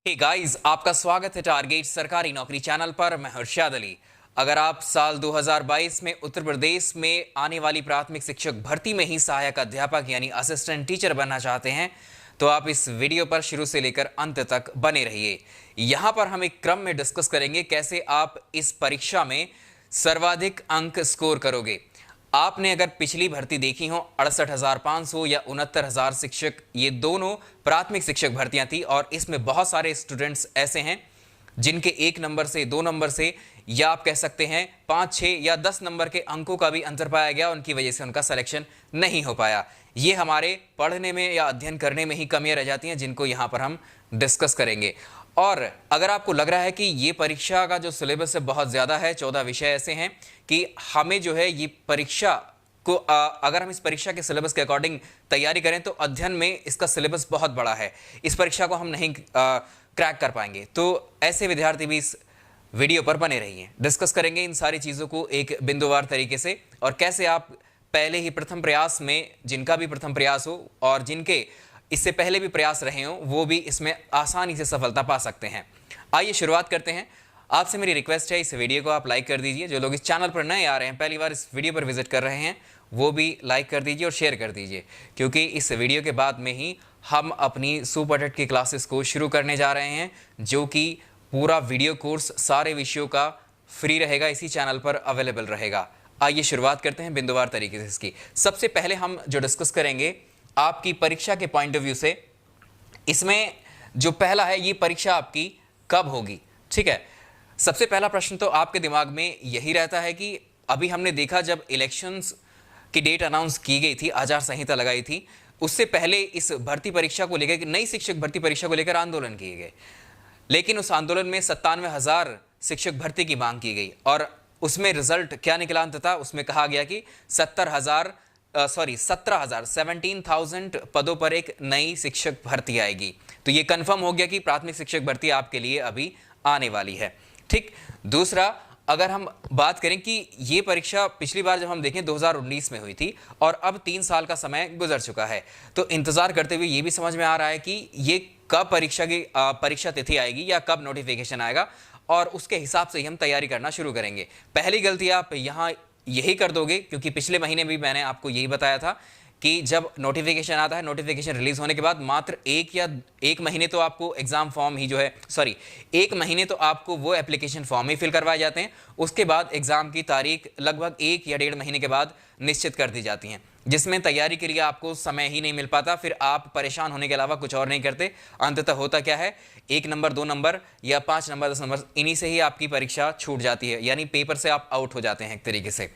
Hey guys, आपका स्वागत है टारगेट सरकारी नौकरी चैनल पर। मैं हर्षाद अली। अगर आप साल 2022 में उत्तर प्रदेश में आने वाली प्राथमिक शिक्षक भर्ती में ही सहायक अध्यापक यानी असिस्टेंट टीचर बनना चाहते हैं तो आप इस वीडियो पर शुरू से लेकर अंत तक बने रहिए। यहाँ पर हम एक क्रम में डिस्कस करेंगे कैसे आप इस परीक्षा में सर्वाधिक अंक स्कोर करोगे। आपने अगर पिछली भर्ती देखी हो 68,500 या 69,000 शिक्षक, ये दोनों प्राथमिक शिक्षक भर्तियां थी और इसमें बहुत सारे स्टूडेंट्स ऐसे हैं जिनके 1 नंबर से 2 नंबर से या आप कह सकते हैं 5, 6 या 10 नंबर के अंकों का भी अंतर पाया गया। उनकी वजह से उनका सिलेक्शन नहीं हो पाया। ये हमारे पढ़ने में या अध्ययन करने में ही कमियां रह जाती हैं जिनको यहाँ पर हम डिस्कस करेंगे। और अगर आपको लग रहा है कि ये परीक्षा का जो सिलेबस है बहुत ज़्यादा है, 14 विषय ऐसे हैं कि हमें जो है ये परीक्षा को अगर हम इस परीक्षा के सिलेबस के अकॉर्डिंग तैयारी करें तो अध्ययन में इसका सिलेबस बहुत बड़ा है, इस परीक्षा को हम नहीं क्रैक कर पाएंगे, तो ऐसे विद्यार्थी भी इस वीडियो पर बने रहिए। डिस्कस करेंगे इन सारी चीज़ों को एक बिंदुवार तरीके से और कैसे आप पहले ही प्रथम प्रयास में, जिनका भी प्रथम प्रयास हो और जिनके इससे पहले भी प्रयास रहे हों, वो भी इसमें आसानी से सफलता पा सकते हैं। आइए शुरुआत करते हैं। आपसे मेरी रिक्वेस्ट है, इस वीडियो को आप लाइक कर दीजिए। जो लोग इस चैनल पर नए आ रहे हैं, पहली बार इस वीडियो पर विजिट कर रहे हैं, वो भी लाइक कर दीजिए और शेयर कर दीजिए, क्योंकि इस वीडियो के बाद में ही हम अपनी सुपर टेट की क्लासेस को शुरू करने जा रहे हैं, जो कि पूरा वीडियो कोर्स सारे विषयों का फ्री रहेगा, इसी चैनल पर अवेलेबल रहेगा। आइए शुरुआत करते हैं बिंदुवार तरीके से इसकी। सबसे पहले हम जो डिस्कस करेंगे आपकी परीक्षा के पॉइंट ऑफ व्यू से, इसमें जो पहला है, ये परीक्षा आपकी कब होगी। ठीक है, सबसे पहला प्रश्न तो आपके दिमाग में यही रहता है कि अभी हमने देखा जब इलेक्शंस की डेट अनाउंस की गई थी, आचार संहिता लगाई थी, उससे पहले इस भर्ती परीक्षा को लेकर, नई शिक्षक भर्ती परीक्षा को लेकर आंदोलन किए गए, लेकिन उस आंदोलन में 97,000 शिक्षक भर्ती की मांग की गई और उसमें रिजल्ट क्या निकला अंततः? उसमें कहा गया कि 17,000 पदों पर एक नई शिक्षक भर्ती आएगी। तो ये कंफर्म हो गया कि प्राथमिक शिक्षक भर्ती आपके लिए अभी आने वाली है। ठीक, दूसरा, अगर हम बात करें कि ये परीक्षा पिछली बार जब हम देखें 2019 में हुई थी और अब 3 साल का समय गुजर चुका है, तो इंतजार करते हुए ये भी समझ में आ रहा है कि ये कब परीक्षा तिथि आएगी या कब नोटिफिकेशन आएगा, और उसके हिसाब से ही हम तैयारी करना शुरू करेंगे। पहली गलती आप यहाँ यही कर दोगे, क्योंकि पिछले महीने भी मैंने आपको यही बताया था कि जब नोटिफिकेशन आता है, नोटिफिकेशन रिलीज होने के बाद मात्र एक महीने तो आपको एग्जाम फॉर्म ही जो है, एक महीने तो आपको वो एप्लीकेशन फॉर्म ही फिल करवाए जाते हैं। उसके बाद एग्जाम की तारीख लगभग 1 या 1.5 महीने के बाद निश्चित कर दी जाती हैं, जिसमें तैयारी के लिए आपको समय ही नहीं मिल पाता। फिर आप परेशान होने के अलावा कुछ और नहीं करते। अंततः होता क्या है, 1 नंबर, 2 नंबर या 5 नंबर, 10 नंबर, इन्हीं से ही आपकी परीक्षा छूट जाती है, यानी पेपर से आप आउट हो जाते हैं एक तरीके से।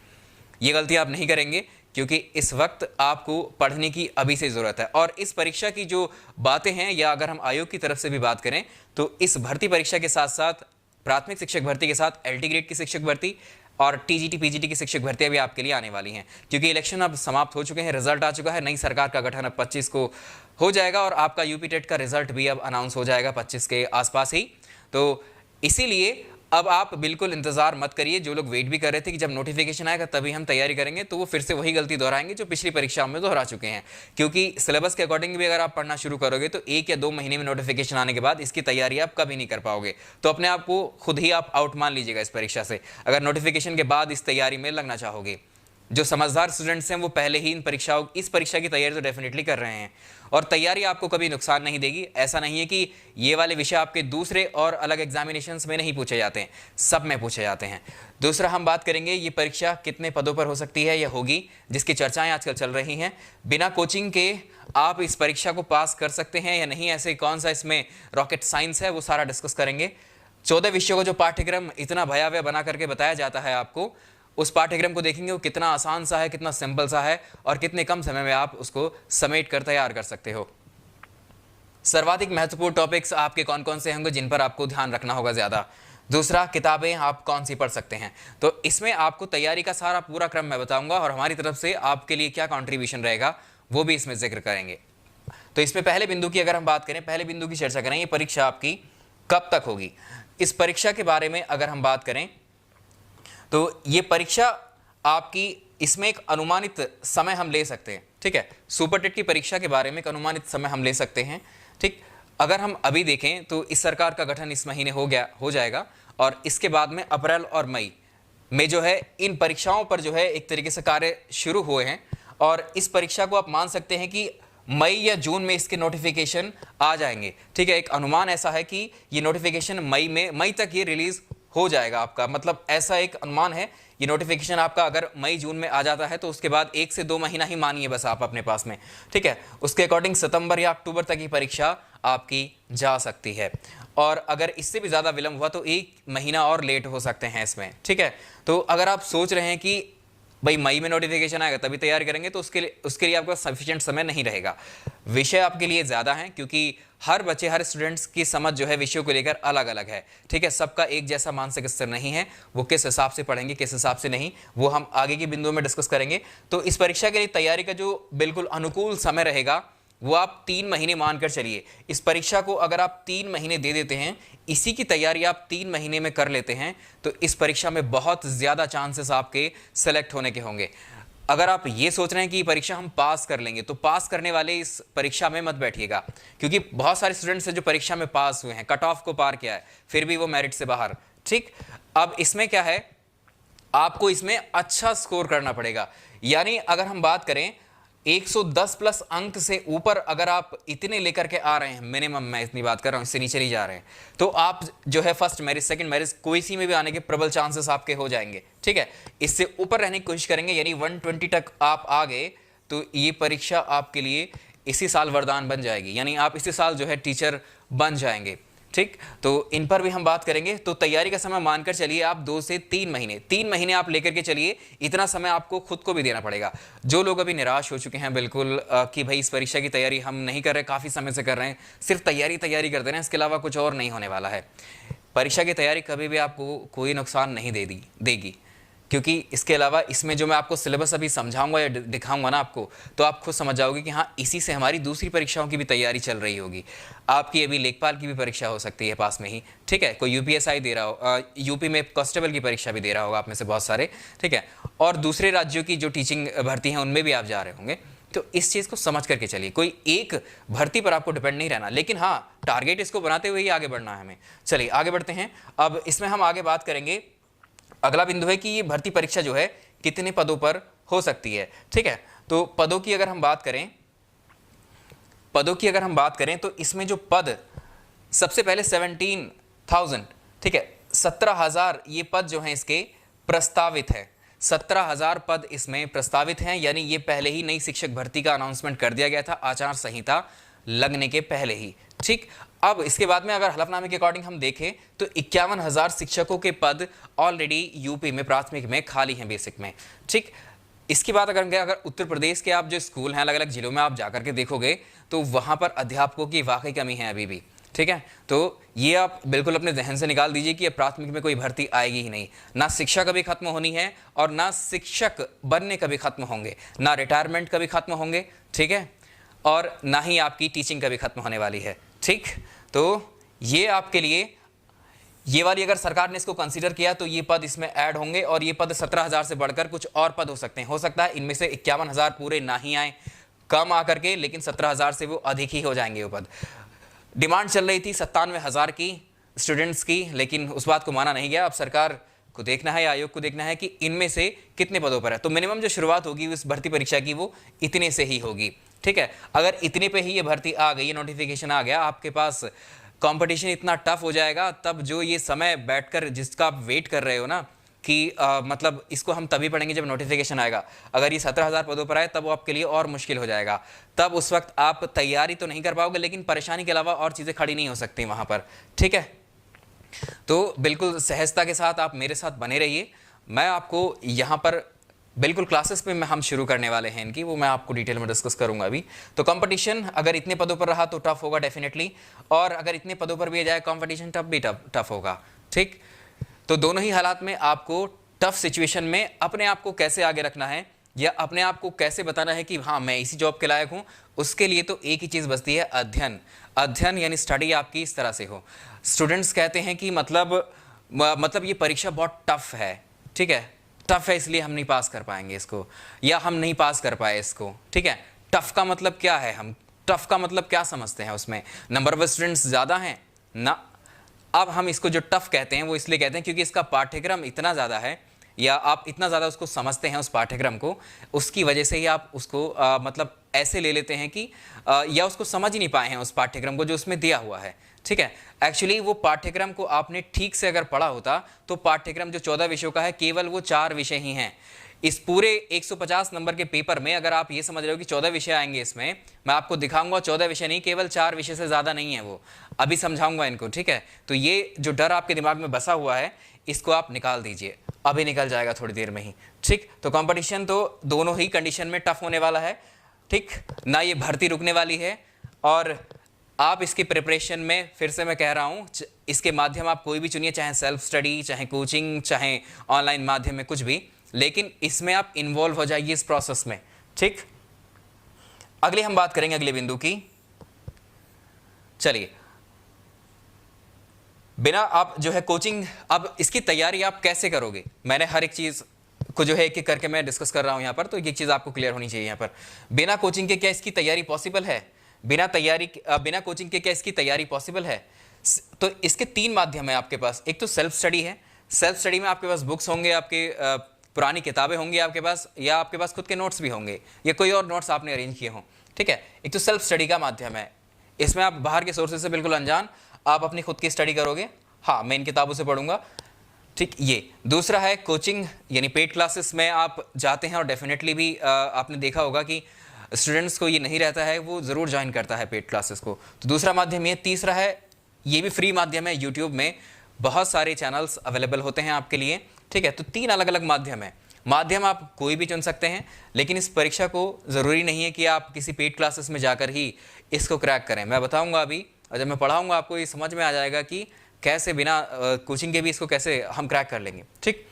ये गलती आप नहीं करेंगे, क्योंकि इस वक्त आपको पढ़ने की अभी से ज़रूरत है। और इस परीक्षा की जो बातें हैं, या अगर हम आयोग की तरफ से भी बात करें, तो इस भर्ती परीक्षा के साथ साथ प्राथमिक शिक्षक भर्ती के साथ LT ग्रेड की शिक्षक भर्ती और TGT PGT की शिक्षक भर्तियां भी आपके लिए आने वाली हैं, क्योंकि इलेक्शन अब समाप्त हो चुके हैं, रिजल्ट आ चुका है, नई सरकार का गठन अब 25 को हो जाएगा और आपका यूपी टेट का रिजल्ट भी अब अनाउंस हो जाएगा 25 के आसपास ही। तो इसीलिए अब आप बिल्कुल इंतजार मत करिए। जो लोग वेट भी कर रहे थे कि जब नोटिफिकेशन आएगा तभी हम तैयारी करेंगे, तो वो फिर से वही गलती दोहराएंगे जो पिछली परीक्षाओं में दोहरा चुके हैं, क्योंकि सिलेबस के अकॉर्डिंग भी अगर आप पढ़ना शुरू करोगे तो 1 या 2 महीने में नोटिफिकेशन आने के बाद इसकी तैयारी आप कभी नहीं कर पाओगे। तो अपने आप को खुद ही आप आउट मान लीजिएगा इस परीक्षा से, अगर नोटिफिकेशन के बाद इस तैयारी में लगना चाहोगे। जो समझदार स्टूडेंट्स हैं वो पहले ही इस परीक्षा की तैयारी तो डेफिनेटली कर रहे हैं, और तैयारी आपको कभी नुकसान नहीं देगी। ऐसा नहीं है कि ये वाले विषय आपके दूसरे और अलग एग्जामिनेशंस में नहीं पूछे जाते हैं, सब में पूछे जाते हैं। दूसरा, हम बात करेंगे ये परीक्षा कितने पदों पर हो सकती है या होगी, जिसकी चर्चाएं आजकल चल रही हैं। बिना कोचिंग के आप इस परीक्षा को पास कर सकते हैं या नहीं, ऐसे कौन सा इसमें रॉकेट साइंस है, वो सारा डिस्कस करेंगे। 14 विषयों का जो पाठ्यक्रम इतना भयावह बना करके बताया जाता है आपको, उस पाठ्यक्रम को देखेंगे वो कितना आसान सा है, कितना सिंपल सा है, और कितने कम समय में आप उसको समेट कर तैयार कर सकते हो। सर्वाधिक महत्वपूर्ण टॉपिक्स आपके कौन कौन से होंगे जिन पर आपको ध्यान रखना होगा ज़्यादा। दूसरा, किताबें आप कौन सी पढ़ सकते हैं। तो इसमें आपको तैयारी का सारा पूरा क्रम मैं बताऊंगा और हमारी तरफ से आपके लिए क्या कॉन्ट्रीब्यूशन रहेगा वो भी इसमें जिक्र करेंगे। तो इसमें पहले बिंदु की अगर हम बात करें, पहले बिंदु की चर्चा करें, ये परीक्षा आपकी कब तक होगी। इस परीक्षा के बारे में अगर हम बात करें तो ये परीक्षा आपकी, इसमें एक अनुमानित समय हम ले सकते हैं। ठीक है, सुपर टेट की परीक्षा के बारे में एक अनुमानित समय हम ले सकते हैं। ठीक, अगर हम अभी देखें तो इस सरकार का गठन इस महीने हो जाएगा, और इसके बाद में अप्रैल और मई में जो है इन परीक्षाओं पर जो है एक तरीके से कार्य शुरू हुए हैं, और इस परीक्षा को आप मान सकते हैं कि मई या जून में इसके नोटिफिकेशन आ जाएंगे। ठीक है, एक अनुमान ऐसा है कि ये नोटिफिकेशन मई तक ये रिलीज हो जाएगा आपका, मतलब ऐसा एक अनुमान है। ये नोटिफिकेशन आपका अगर मई जून में आ जाता है तो उसके बाद 1 से 2 महीना ही मानिए बस आप अपने पास में। ठीक है, उसके अकॉर्डिंग सितंबर या अक्टूबर तक की परीक्षा आपकी जा सकती है, और अगर इससे भी ज़्यादा विलंब हुआ तो 1 महीना और लेट हो सकते हैं इसमें। ठीक है, तो अगर आप सोच रहे हैं कि भाई मई में नोटिफिकेशन आएगा तभी तैयार करेंगे, तो उसके लिए आपका सफिशिएंट समय नहीं रहेगा। विषय आपके लिए ज़्यादा हैं, क्योंकि हर बच्चे, हर स्टूडेंट्स की समझ जो है विषयों को लेकर अलग अलग है। ठीक है, सबका एक जैसा मानसिक स्तर नहीं है, वो किस हिसाब से पढ़ेंगे किस हिसाब से नहीं, वो हम आगे की बिंदुओं में डिस्कस करेंगे। तो इस परीक्षा के लिए तैयारी का जो बिल्कुल अनुकूल समय रहेगा वो आप 3 महीने मानकर चलिए। इस परीक्षा को अगर आप 3 महीने दे देते हैं, इसी की तैयारी आप 3 महीने में कर लेते हैं, तो इस परीक्षा में बहुत ज़्यादा चांसेस आपके सेलेक्ट होने के होंगे। अगर आप ये सोच रहे हैं कि ये परीक्षा हम पास कर लेंगे, तो पास करने वाले इस परीक्षा में मत बैठिएगा, क्योंकि बहुत सारे स्टूडेंट्स हैं जो परीक्षा में पास हुए हैं, कट ऑफ को पार किया है, फिर भी वो मेरिट से बाहर। ठीक, अब इसमें क्या है, आपको इसमें अच्छा स्कोर करना पड़ेगा। यानी अगर हम बात करें 110 प्लस अंक से ऊपर अगर आप इतने लेकर के आ रहे हैं, मिनिमम मैं इतनी बात कर रहा हूं, इससे नीचे नहीं जा रहे हैं, तो आप जो है फर्स्ट मेरिट, सेकंड मेरिट, कोई सी में भी आने के प्रबल चांसेस आपके हो जाएंगे। ठीक है, इससे ऊपर रहने की कोशिश करेंगे, यानी 120 तक आप आ गए तो ये परीक्षा आपके लिए इसी साल वरदान बन जाएगी, यानी आप इसी साल जो है टीचर बन जाएंगे। ठीक, तो इन पर भी हम बात करेंगे। तो तैयारी का समय मानकर चलिए आप 2 से 3 महीने, 3 महीने आप लेकर के चलिए, इतना समय आपको खुद को भी देना पड़ेगा। जो लोग अभी निराश हो चुके हैं बिल्कुल कि भाई इस परीक्षा की तैयारी हम नहीं कर रहे, काफ़ी समय से कर रहे हैं, सिर्फ तैयारी करते रहे हैं, इसके अलावा कुछ और नहीं होने वाला है। परीक्षा की तैयारी कभी भी आपको कोई नुकसान नहीं देगी, क्योंकि इसके अलावा इसमें जो मैं आपको सिलेबस अभी समझाऊंगा या दिखाऊंगा ना आपको, तो आप खुद समझ जाओगे कि हाँ, इसी से हमारी दूसरी परीक्षाओं की भी तैयारी चल रही होगी। आपकी अभी लेखपाल की भी परीक्षा हो सकती है पास में ही। ठीक है, कोई यूपीएसआई दे रहा हो, यूपी में कांस्टेबल की परीक्षा भी दे रहा होगा आप में से बहुत सारे। ठीक है, और दूसरे राज्यों की जो टीचिंग भर्ती हैं उनमें भी आप जा रहे होंगे। तो इस चीज़ को समझ करके चलिए, कोई एक भर्ती पर आपको डिपेंड नहीं रहना, लेकिन हाँ, टारगेट इसको बनाते हुए ही आगे बढ़ना है हमें। चलिए आगे बढ़ते हैं। अब इसमें हम आगे बात करेंगे, अगला बिंदु है कि ये भर्ती परीक्षा जो है कितने पदों पर हो सकती है। ठीक है, तो पदों की अगर हम बात करें तो इसमें जो पद, सबसे पहले 17,000, ठीक है, 17,000 ये पद जो हैं इसके प्रस्तावित है। 17,000 पद इसमें प्रस्तावित हैं, यानी ये पहले ही नई शिक्षक भर्ती का अनाउंसमेंट कर दिया गया था आचार संहिता लगने के पहले ही। ठीक, अब इसके बाद में अगर हलफनामे के अकॉर्डिंग हम देखें तो 51,000 शिक्षकों के पद ऑलरेडी यूपी में प्राथमिक में खाली हैं, बेसिक में। ठीक, इसकी बात अगर उत्तर प्रदेश के आप जो स्कूल हैं अलग अलग जिलों में आप जाकर के देखोगे तो वहां पर अध्यापकों की वाकई कमी है अभी भी। ठीक है, तो ये आप बिल्कुल अपने जहन से निकाल दीजिए कि प्राथमिक में कोई भर्ती आएगी ही नहीं। ना शिक्षा कभी खत्म होनी है और ना शिक्षक बनने कभी खत्म होंगे, ना रिटायरमेंट कभी खत्म होंगे। ठीक है, और ना ही आपकी टीचिंग कभी खत्म होने वाली है। ठीक, तो ये आपके लिए, ये वाली अगर सरकार ने इसको कंसीडर किया तो ये पद इसमें ऐड होंगे, और ये पद 17,000 से बढ़कर कुछ और पद हो सकते हैं। हो सकता है इनमें से 51,000 पूरे ना ही आए, कम आकर के, लेकिन 17,000 से वो अधिक ही हो जाएंगे वो पद। डिमांड चल रही थी 97,000 की स्टूडेंट्स की, लेकिन उस बात को माना नहीं गया। अब सरकार को देखना है, आयोग को देखना है कि इनमें से कितने पदों पर है। तो मिनिमम जो शुरुआत होगी इस भर्ती परीक्षा की वो इतने से ही होगी। ठीक है, अगर इतने पे ही ये भर्ती आ गई, ये नोटिफिकेशन आ गया, आपके पास कंपटीशन इतना टफ हो जाएगा, तब जो ये समय बैठकर जिसका आप वेट कर रहे हो ना कि मतलब इसको हम तभी पढ़ेंगे जब नोटिफिकेशन आएगा, अगर ये 17,000 पदों पर आए तब वो आपके लिए और मुश्किल हो जाएगा। तब उस वक्त आप तैयारी तो नहीं कर पाओगे, लेकिन परेशानी के अलावा और चीज़ें खड़ी नहीं हो सकती वहाँ पर। ठीक है, तो बिल्कुल सहजता के साथ आप मेरे साथ बने रहिए। मैं आपको यहाँ पर बिल्कुल क्लासेस पे हम शुरू करने वाले हैं इनकी, वो मैं आपको डिटेल में डिस्कस करूंगा अभी। तो कंपटीशन अगर इतने पदों पर रहा तो टफ होगा डेफिनेटली, और अगर इतने पदों पर भी जाए कंपटीशन तब भी टफ होगा। ठीक, तो दोनों ही हालात में आपको टफ सिचुएशन में अपने आप को कैसे आगे रखना है या अपने आप को कैसे बताना है कि हाँ मैं इसी जॉब के लायक हूँ, उसके लिए तो एक ही चीज़ बचती है, अध्ययन यानी स्टडी आपकी इस तरह से हो। स्टूडेंट्स कहते हैं कि मतलब ये परीक्षा बहुत टफ है। ठीक है, टफ है इसलिए हम नहीं पास कर पाएंगे इसको, या हम नहीं पास कर पाए इसको। ठीक है, टफ का मतलब क्या है, हम टफ का मतलब क्या समझते हैं, उसमें नंबर ऑफ स्टूडेंट्स ज़्यादा हैं ना। अब हम इसको जो टफ कहते हैं वो इसलिए कहते हैं क्योंकि इसका पाठ्यक्रम इतना ज़्यादा है, या आप इतना ज़्यादा उसको समझते हैं उस पाठ्यक्रम को, उसकी वजह से ही आप उसको मतलब ऐसे ले लेते हैं कि या उसको समझ ही नहीं पाए हैं उस पाठ्यक्रम को जो उसमें दिया हुआ है। ठीक है, एक्चुअली वो पाठ्यक्रम को आपने ठीक से अगर पढ़ा होता तो पाठ्यक्रम जो 14 विषयों का है केवल वो 4 विषय ही हैं। इस पूरे 150 नंबर के पेपर में अगर आप ये समझ रहे हो कि 14 विषय आएंगे, इसमें मैं आपको दिखाऊंगा 14 विषय नहीं, केवल 4 विषय से ज़्यादा नहीं है वो, अभी समझाऊंगा इनको। ठीक है, तो ये जो डर आपके दिमाग में बसा हुआ है इसको आप निकाल दीजिए, अभी निकल जाएगा थोड़ी देर में ही। ठीक, तो कंपटीशन तो दोनों ही कंडीशन में टफ होने वाला है। ठीक ना, ये भर्ती रुकने वाली है, और आप इसकी प्रिपरेशन में फिर से मैं कह रहा हूँ इसके माध्यम आप कोई भी चुनिए, चाहे सेल्फ स्टडी, चाहे कोचिंग, चाहे ऑनलाइन माध्यम में, कुछ भी, लेकिन इसमें आप इन्वॉल्व हो जाइए इस प्रोसेस में। ठीक, अगली हम बात करेंगे अगले बिंदु की। चलिए, बिना आप जो है कोचिंग, अब इसकी तैयारी आप कैसे करोगे, मैंने हर एक चीज़ को जो है एक एक करके मैं डिस्कस कर रहा हूँ यहाँ पर, तो एक चीज़ आपको क्लियर होनी चाहिए यहाँ पर। बिना कोचिंग के क्या इसकी तैयारी पॉसिबल है? बिना कोचिंग के क्या इसकी तैयारी पॉसिबल है? तो इसके 3 माध्यम है आपके पास। एक तो सेल्फ स्टडी है, सेल्फ स्टडी में आपके पास बुक्स होंगे, आपके पुरानी किताबें होंगी आपके पास, या आपके पास खुद के नोट्स भी होंगे, या कोई और नोट्स आपने अरेंज किए हों। ठीक है, एक तो सेल्फ स्टडी का माध्यम है, इसमें आप बाहर के सोर्सेज से बिल्कुल अनजान, आप अपनी खुद की स्टडी करोगे। हाँ, मैं इन किताबों से पढ़ूंगा। ठीक, ये दूसरा है कोचिंग, यानी पेड क्लासेस में आप जाते हैं, और डेफिनेटली भी आपने देखा होगा कि स्टूडेंट्स को ये नहीं रहता है, वो ज़रूर ज्वाइन करता है पेड क्लासेस को। तो दूसरा माध्यम ये। तीसरा है, ये भी फ्री माध्यम है, यूट्यूब में बहुत सारे चैनल्स अवेलेबल होते हैं आपके लिए। ठीक है, तो 3 अलग अलग माध्यम है। माध्यम आप कोई भी चुन सकते हैं, लेकिन इस परीक्षा को ज़रूरी नहीं है कि आप किसी पेड क्लासेस में जाकर ही इसको क्रैक करें। मैं बताऊँगा अभी, और जब मैं पढ़ाऊँगा आपको ये समझ में आ जाएगा कि कैसे बिना कोचिंग के भी इसको कैसे हम क्रैक कर लेंगे। ठीक,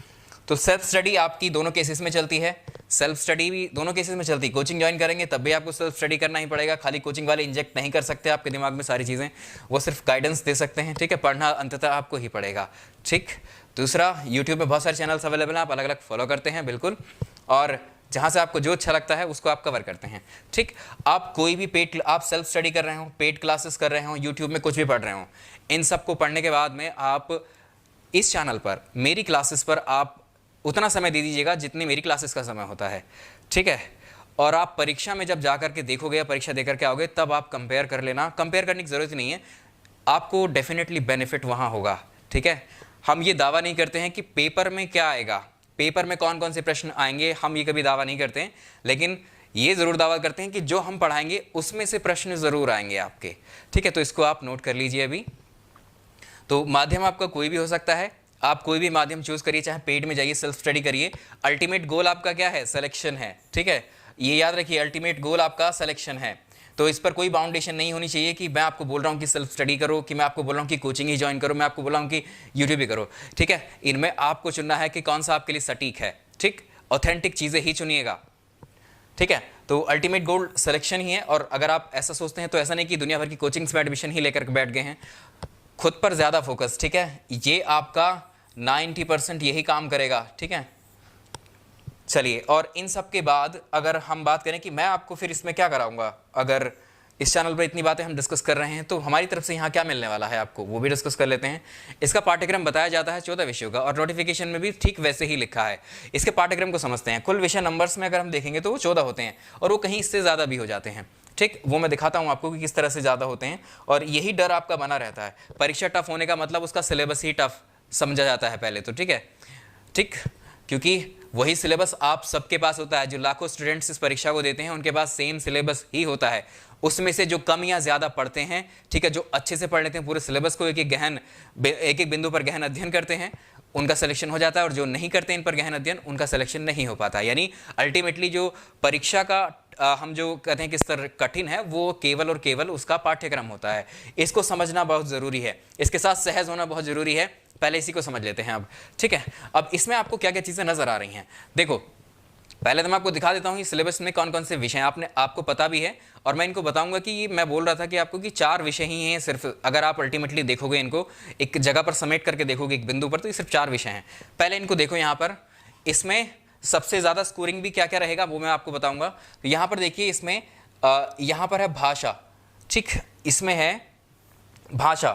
तो सेल्फ स्टडी आपकी दोनों केसेस में चलती है, सेल्फ स्टडी भी दोनों केसेस में चलती है। कोचिंग ज्वाइन करेंगे तब भी आपको सेल्फ स्टडी करना ही पड़ेगा, खाली कोचिंग वाले इंजेक्ट नहीं कर सकते आपके दिमाग में सारी चीज़ें, वो सिर्फ गाइडेंस दे सकते हैं। ठीक है, पढ़ना अंततः आपको ही पड़ेगा। ठीक, दूसरा, यूट्यूब में बहुत सारे चैनल्स अवेलेबल हैं, आप अलग अलग फॉलो करते हैं बिल्कुल, और जहाँ से आपको जो अच्छा लगता है उसको आप कवर करते हैं। ठीक, आप कोई भी आप सेल्फ स्टडी कर रहे हो, पेड क्लासेस कर रहे हो, यूट्यूब में कुछ भी पढ़ रहे हो, इन सब को पढ़ने के बाद में आप इस चैनल पर, मेरी क्लासेस पर आप उतना समय दे दीजिएगा जितनी मेरी क्लासेस का समय होता है। ठीक है, और आप परीक्षा में जब जा करके देखोगे या परीक्षा देकर के आओगे तब आप कंपेयर कर लेना। कंपेयर करने की ज़रूरत नहीं है, आपको डेफिनेटली बेनिफिट वहाँ होगा। ठीक है, हम ये दावा नहीं करते हैं कि पेपर में क्या आएगा, पेपर में कौन कौन से प्रश्न आएंगे, हम ये कभी दावा नहीं करते हैं, लेकिन ये ज़रूर दावा करते हैं कि जो हम पढ़ाएंगे उसमें से प्रश्न ज़रूर आएंगे आपके। ठीक है, तो इसको आप नोट कर लीजिए अभी। तो माध्यम आपका कोई भी हो सकता है, आप कोई भी माध्यम चूज़ करिए, चाहे पेड में जाइए, सेल्फ स्टडी करिए। अल्टीमेट गोल आपका क्या है? सिलेक्शन है। ठीक है, ये याद रखिए, अल्टीमेट गोल आपका सिलेक्शन है। तो इस पर कोई बाउंडेशन नहीं होनी चाहिए कि मैं आपको बोल रहा हूँ कि सेल्फ स्टडी करो, कि मैं आपको बोल रहा हूँ कि कोचिंग ही ज्वाइन करो, मैं आपको बोल रहा हूँ कि यूट्यूब ही करो। ठीक है, इनमें आपको चुनना है कि कौन सा आपके लिए सटीक है। ठीक, ऑथेंटिक चीज़ें ही चुनिएगा। ठीक है, तो अल्टीमेट गोल सिलेक्शन ही है। और अगर आप ऐसा सोचते हैं तो ऐसा नहीं कि दुनिया भर की कोचिंग्स में एडमिशन ही लेकर बैठ गए हैं, खुद पर ज़्यादा फोकस। ठीक है, ये आपका 90% यही काम करेगा। ठीक है, चलिए, और इन सब के बाद अगर हम बात करें कि मैं आपको फिर इसमें क्या कराऊंगा, अगर इस चैनल पर इतनी बातें हम डिस्कस कर रहे हैं तो हमारी तरफ से यहाँ क्या मिलने वाला है आपको, वो भी डिस्कस कर लेते हैं। इसका पाठ्यक्रम बताया जाता है 14 विषयों का, और नोटिफिकेशन में भी ठीक वैसे ही लिखा है। इसके पाठ्यक्रम को समझते हैं। कुल विषय नंबर्स में अगर हम देखेंगे तो वो 14 होते हैं, और वो कहीं इससे ज़्यादा भी हो जाते हैं। ठीक, वो मैं दिखाता हूँ आपको कि किस तरह से ज़्यादा होते हैं, और यही डर आपका बना रहता है। परीक्षा टफ होने का मतलब उसका सिलेबस ही टफ समझा जाता है पहले तो। ठीक है, ठीक, क्योंकि वही सिलेबस आप सबके पास होता है। जो लाखों स्टूडेंट्स इस परीक्षा को देते हैं उनके पास सेम सिलेबस ही होता है। उसमें से जो कम या ज़्यादा पढ़ते हैं, ठीक है, जो अच्छे से पढ़ लेते हैं, पूरे सिलेबस को एक एक बिंदु पर गहन अध्ययन करते हैं, उनका सिलेक्शन हो जाता है। और जो नहीं करते इन पर गहन अध्ययन, उनका सिलेक्शन नहीं हो पाता। यानी अल्टीमेटली जो परीक्षा का हम जो कहते हैं कि स्तर कठिन है, वो केवल और केवल उसका पाठ्यक्रम होता है। इसको समझना बहुत ज़रूरी है, इसके साथ सहज होना बहुत ज़रूरी है। पहले इसी को समझ लेते हैं अब। ठीक है, अब इसमें आपको क्या क्या चीज़ें नज़र आ रही हैं, देखो। पहले तो मैं आपको दिखा देता हूँ कि सिलेबस में कौन कौन से विषय हैं, आपको पता भी है। और मैं इनको बताऊंगा कि ये मैं बोल रहा था कि आपको कि 4 विषय ही हैं सिर्फ। अगर आप अल्टीमेटली देखोगे, इनको एक जगह पर समेट करके देखोगे एक बिंदु पर, तो ये सिर्फ 4 विषय हैं। पहले इनको देखो यहाँ पर, इसमें सबसे ज़्यादा स्कोरिंग भी क्या क्या रहेगा वो मैं आपको बताऊँगा। तो यहाँ पर देखिए, इसमें यहाँ पर है भाषा। ठीक, इसमें है भाषा।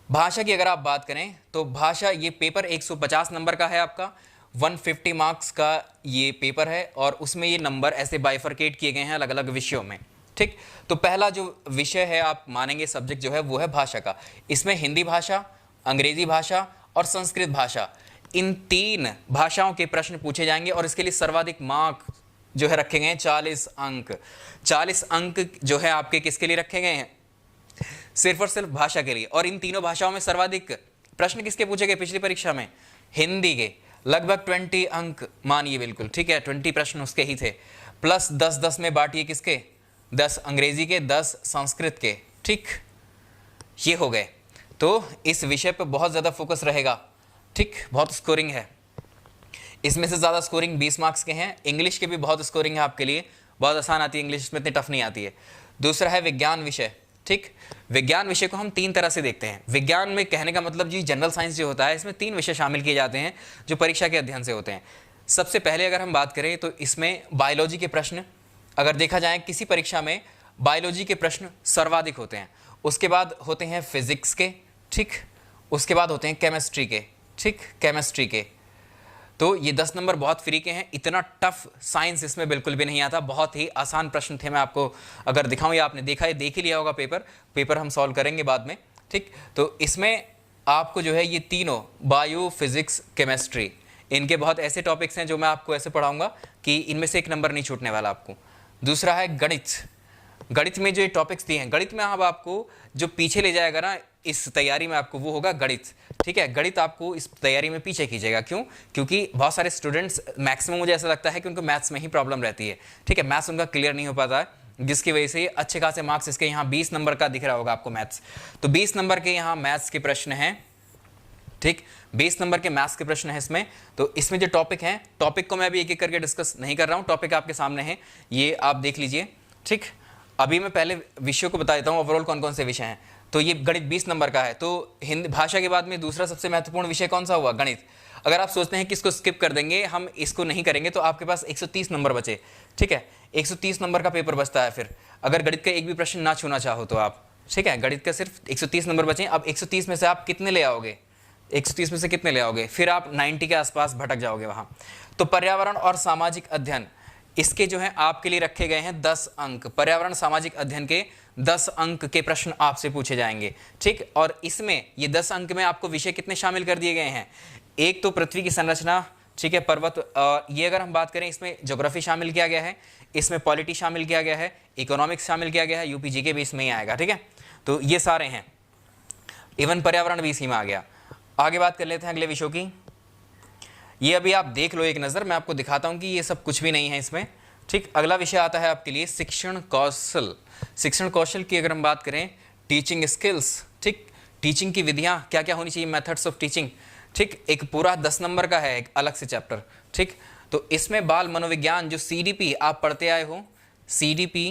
भाषा की अगर आप बात करें तो भाषा, ये पेपर 150 नंबर का है आपका, 150 मार्क्स का ये पेपर है और उसमें ये नंबर ऐसे बाइफरकेट किए गए हैं अलग अलग विषयों में। ठीक, तो पहला जो विषय है आप मानेंगे सब्जेक्ट जो है वो है भाषा का। इसमें हिंदी भाषा, अंग्रेजी भाषा और संस्कृत भाषा, इन 3 भाषाओं के प्रश्न पूछे जाएंगे और इसके लिए सर्वाधिक मार्क जो है रखे गए हैं 40 अंक। 40 अंक जो है आपके किसके लिए रखे गए हैं? सिर्फ और सिर्फ भाषा के लिए। और इन तीनों भाषाओं में सर्वाधिक प्रश्न किसके पूछे गए पिछली परीक्षा में? हिंदी के, लगभग 20 अंक मानिए, बिल्कुल ठीक है, 20 प्रश्न उसके ही थे। प्लस 10-10 में बांटिए किसके? 10 अंग्रेजी के, 10 संस्कृत के। ठीक, ये हो गए। तो इस विषय पर बहुत ज़्यादा फोकस रहेगा। ठीक, बहुत स्कोरिंग है, इसमें से ज़्यादा स्कोरिंग 20 मार्क्स के हैं। इंग्लिश के भी बहुत स्कोरिंग है आपके लिए, बहुत आसान आती है इंग्लिश, इसमें इतनी टफ नहीं आती है। दूसरा है विज्ञान विषय। ठीक, विज्ञान विषय को हम 3 तरह से देखते हैं। विज्ञान में कहने का मतलब जी जनरल साइंस जो होता है, इसमें 3 विषय शामिल किए जाते हैं जो परीक्षा के अध्ययन से होते हैं। सबसे पहले अगर हम बात करें तो इसमें बायोलॉजी के प्रश्न, अगर देखा जाए किसी परीक्षा में बायोलॉजी के प्रश्न सर्वाधिक होते हैं। उसके बाद होते हैं फिजिक्स के, ठीक, उसके बाद होते हैं केमिस्ट्री के। ठीक, केमिस्ट्री के तो ये 10 नंबर बहुत फ्री के हैं। इतना टफ साइंस इसमें बिल्कुल भी नहीं आता, बहुत ही आसान प्रश्न थे। मैं आपको अगर दिखाऊं, या आपने देखा है, देख ही लिया होगा पेपर हम सॉल्व करेंगे बाद में। ठीक, तो इसमें आपको जो है ये तीनों बायो, फिजिक्स, केमिस्ट्री, इनके बहुत ऐसे टॉपिक्स हैं जो मैं आपको ऐसे पढ़ाऊंगा कि इनमें से एक नंबर नहीं छूटने वाला आपको। दूसरा है गणित। गणित में जो ये टॉपिक्स दिए हैं, गणित में अब आपको जो पीछे ले जाएगा ना इस तैयारी में, आपको वो होगा गणित। ठीक है, गणित आपको इस तैयारी में पीछे कीजिएगा। क्यों? क्योंकि बहुत सारे स्टूडेंट्स, मैक्सिमम मुझे ऐसा लगता है कि उनको मैथ्स में ही प्रॉब्लम रहती है। ठीक है, मैथ्स उनका क्लियर नहीं हो पाता है, जिसकी वजह से अच्छे खासे मार्क्स इसके यहाँ 20 नंबर का दिख रहा होगा आपको मैथ्स। तो 20 नंबर के यहाँ मैथ्स के प्रश्न हैं। ठीक, 20 नंबर के मैथ्स के प्रश्न है इसमें। तो इसमें जो टॉपिक हैं, टॉपिक को मैं अभी एक एक करके डिस्कस नहीं कर रहा हूँ, टॉपिक आपके सामने है, ये आप देख लीजिए। ठीक, अभी मैं पहले विषयों को बता देता हूँ ओवरऑल कौन कौन से विषय हैं। तो ये गणित 20 नंबर का है। तो हिंदी भाषा के बाद में दूसरा सबसे महत्वपूर्ण विषय कौन सा हुआ? गणित। अगर आप सोचते हैं कि इसको स्किप कर देंगे, हम इसको नहीं करेंगे, तो आपके पास 130 नंबर बचे। ठीक है, 130 नंबर का पेपर बचता है फिर, अगर गणित का एक भी प्रश्न ना छूना चाहो तो आप। ठीक है, गणित का सिर्फ 130 नंबर बचे। अब 130 में से आप कितने ले आओगे? 130 में से कितने ले आओगे? फिर आप 90 के आसपास भटक जाओगे वहाँ। तो पर्यावरण और सामाजिक अध्ययन, इसके जो है आपके लिए रखे गए हैं 10 अंक। पर्यावरण सामाजिक अध्ययन के 10 अंक के प्रश्न आपसे पूछे जाएंगे। ठीक, और इसमें ये 10 अंक में आपको विषय कितने शामिल कर दिए गए हैं? एक तो पृथ्वी की संरचना, ठीक है, पर्वत, ये अगर हम बात करें इसमें ज्योग्राफी शामिल किया गया है, इसमें पॉलिटी शामिल किया गया है, इकोनॉमिक्स शामिल किया गया है, यूपी के भी इसमें ही आएगा। ठीक है, तो ये सारे हैं, इवन पर्यावरण भी इसी में आ गया। आगे बात कर लेते हैं अगले विषयों की। ये अभी आप देख लो एक नज़र, मैं आपको दिखाता हूँ कि ये सब कुछ भी नहीं है इसमें। ठीक, अगला विषय आता है आपके लिए शिक्षण कौशल। शिक्षण कौशल की अगर हम बात करें, टीचिंग स्किल्स। ठीक, टीचिंग की विधियाँ क्या क्या होनी चाहिए, मेथड्स ऑफ टीचिंग। ठीक, एक पूरा 10 नंबर का है एक अलग से चैप्टर। ठीक, तो इसमें बाल मनोविज्ञान जो CDP आप पढ़ते आए हो, CDP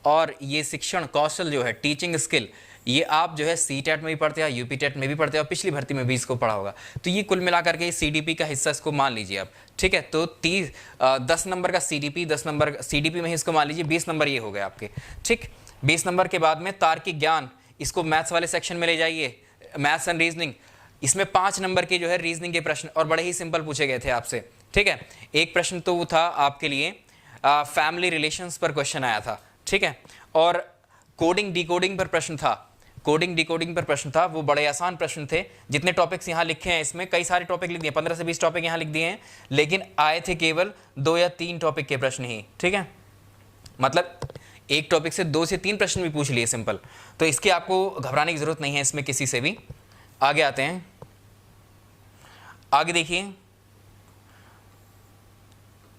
और ये शिक्षण कौशल जो है टीचिंग स्किल, ये आप जो है CTET में भी पढ़ते हैं, UP TET में भी पढ़ते हैं और पिछली भर्ती में भी इसको पढ़ा होगा। तो ये कुल मिलाकर के CDP का हिस्सा इसको मान लीजिए आप। ठीक है, तो 10 नंबर का CDP, 10 नंबर CDP में ही इसको मान लीजिए, 20 नंबर ये हो गए आपके। ठीक, 20 नंबर के बाद में तार्किक ज्ञान, इसको मैथ्स वाले सेक्शन में ले जाइए, मैथ्स एंड रीजनिंग। इसमें 5 नंबर के जो है रीजनिंग के प्रश्न और बड़े ही सिंपल पूछे गए थे आपसे। ठीक है, एक प्रश्न तो वो था आपके लिए फैमिली रिलेशंस पर क्वेश्चन आया था। ठीक है, और कोडिंग डिकोडिंग पर प्रश्न था, कोडिंग डिकोडिंग पर प्रश्न था, वो बड़े आसान प्रश्न थे। जितने टॉपिक्स यहाँ लिखे हैं, इसमें कई सारे टॉपिक लिख दिए, 15 से 20 टॉपिक यहाँ लिख दिए हैं, लेकिन आए थे केवल 2 या 3 टॉपिक के प्रश्न ही। ठीक है, मतलब एक टॉपिक से 2 से 3 प्रश्न भी पूछ लिए सिंपल। तो इसकी आपको घबराने की जरूरत नहीं है इसमें किसी से भी। आगे आते हैं, आगे देखिए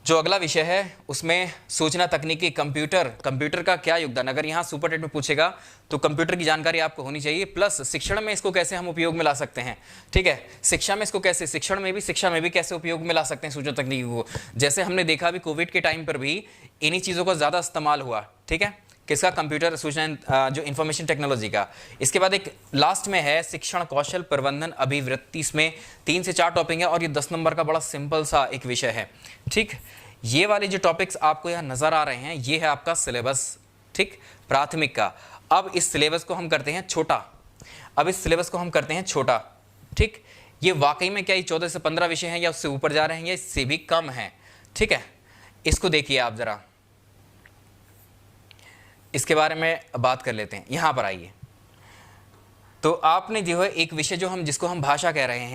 जो अगला विषय है उसमें सूचना तकनीकी, कंप्यूटर का क्या योगदान। अगर यहाँ सुपर टेट में पूछेगा तो कंप्यूटर की जानकारी आपको होनी चाहिए, प्लस शिक्षण में इसको कैसे हम उपयोग में ला सकते हैं। ठीक है, शिक्षा में इसको कैसे, शिक्षा में भी कैसे उपयोग में ला सकते हैं सूचना तकनीकी को। जैसे हमने देखा अभी कोविड के टाइम पर भी इन्हीं चीज़ों का ज़्यादा इस्तेमाल हुआ। ठीक है, किसका? कंप्यूटर सूचना जो इंफॉर्मेशन टेक्नोलॉजी का। इसके बाद एक लास्ट में है शिक्षण कौशल प्रबंधन अभिवृत्ति। इसमें 3 से 4 टॉपिक है और ये 10 नंबर का बड़ा सिंपल सा एक विषय है। ठीक, ये वाले जो टॉपिक्स आपको यहाँ नज़र आ रहे हैं, ये है आपका सिलेबस। ठीक, प्राथमिक का। अब इस सिलेबस को हम करते हैं छोटा, ठीक। ये वाकई में क्या ये 14 से 15 विषय हैं या उससे ऊपर जा रहे हैं या इससे भी कम हैं, ठीक है। इसको देखिए आप जरा, इसके बारे में बात कर लेते हैं। यहां पर आइए, तो आपने जो है एक विषय जिसको हम भाषा कह रहे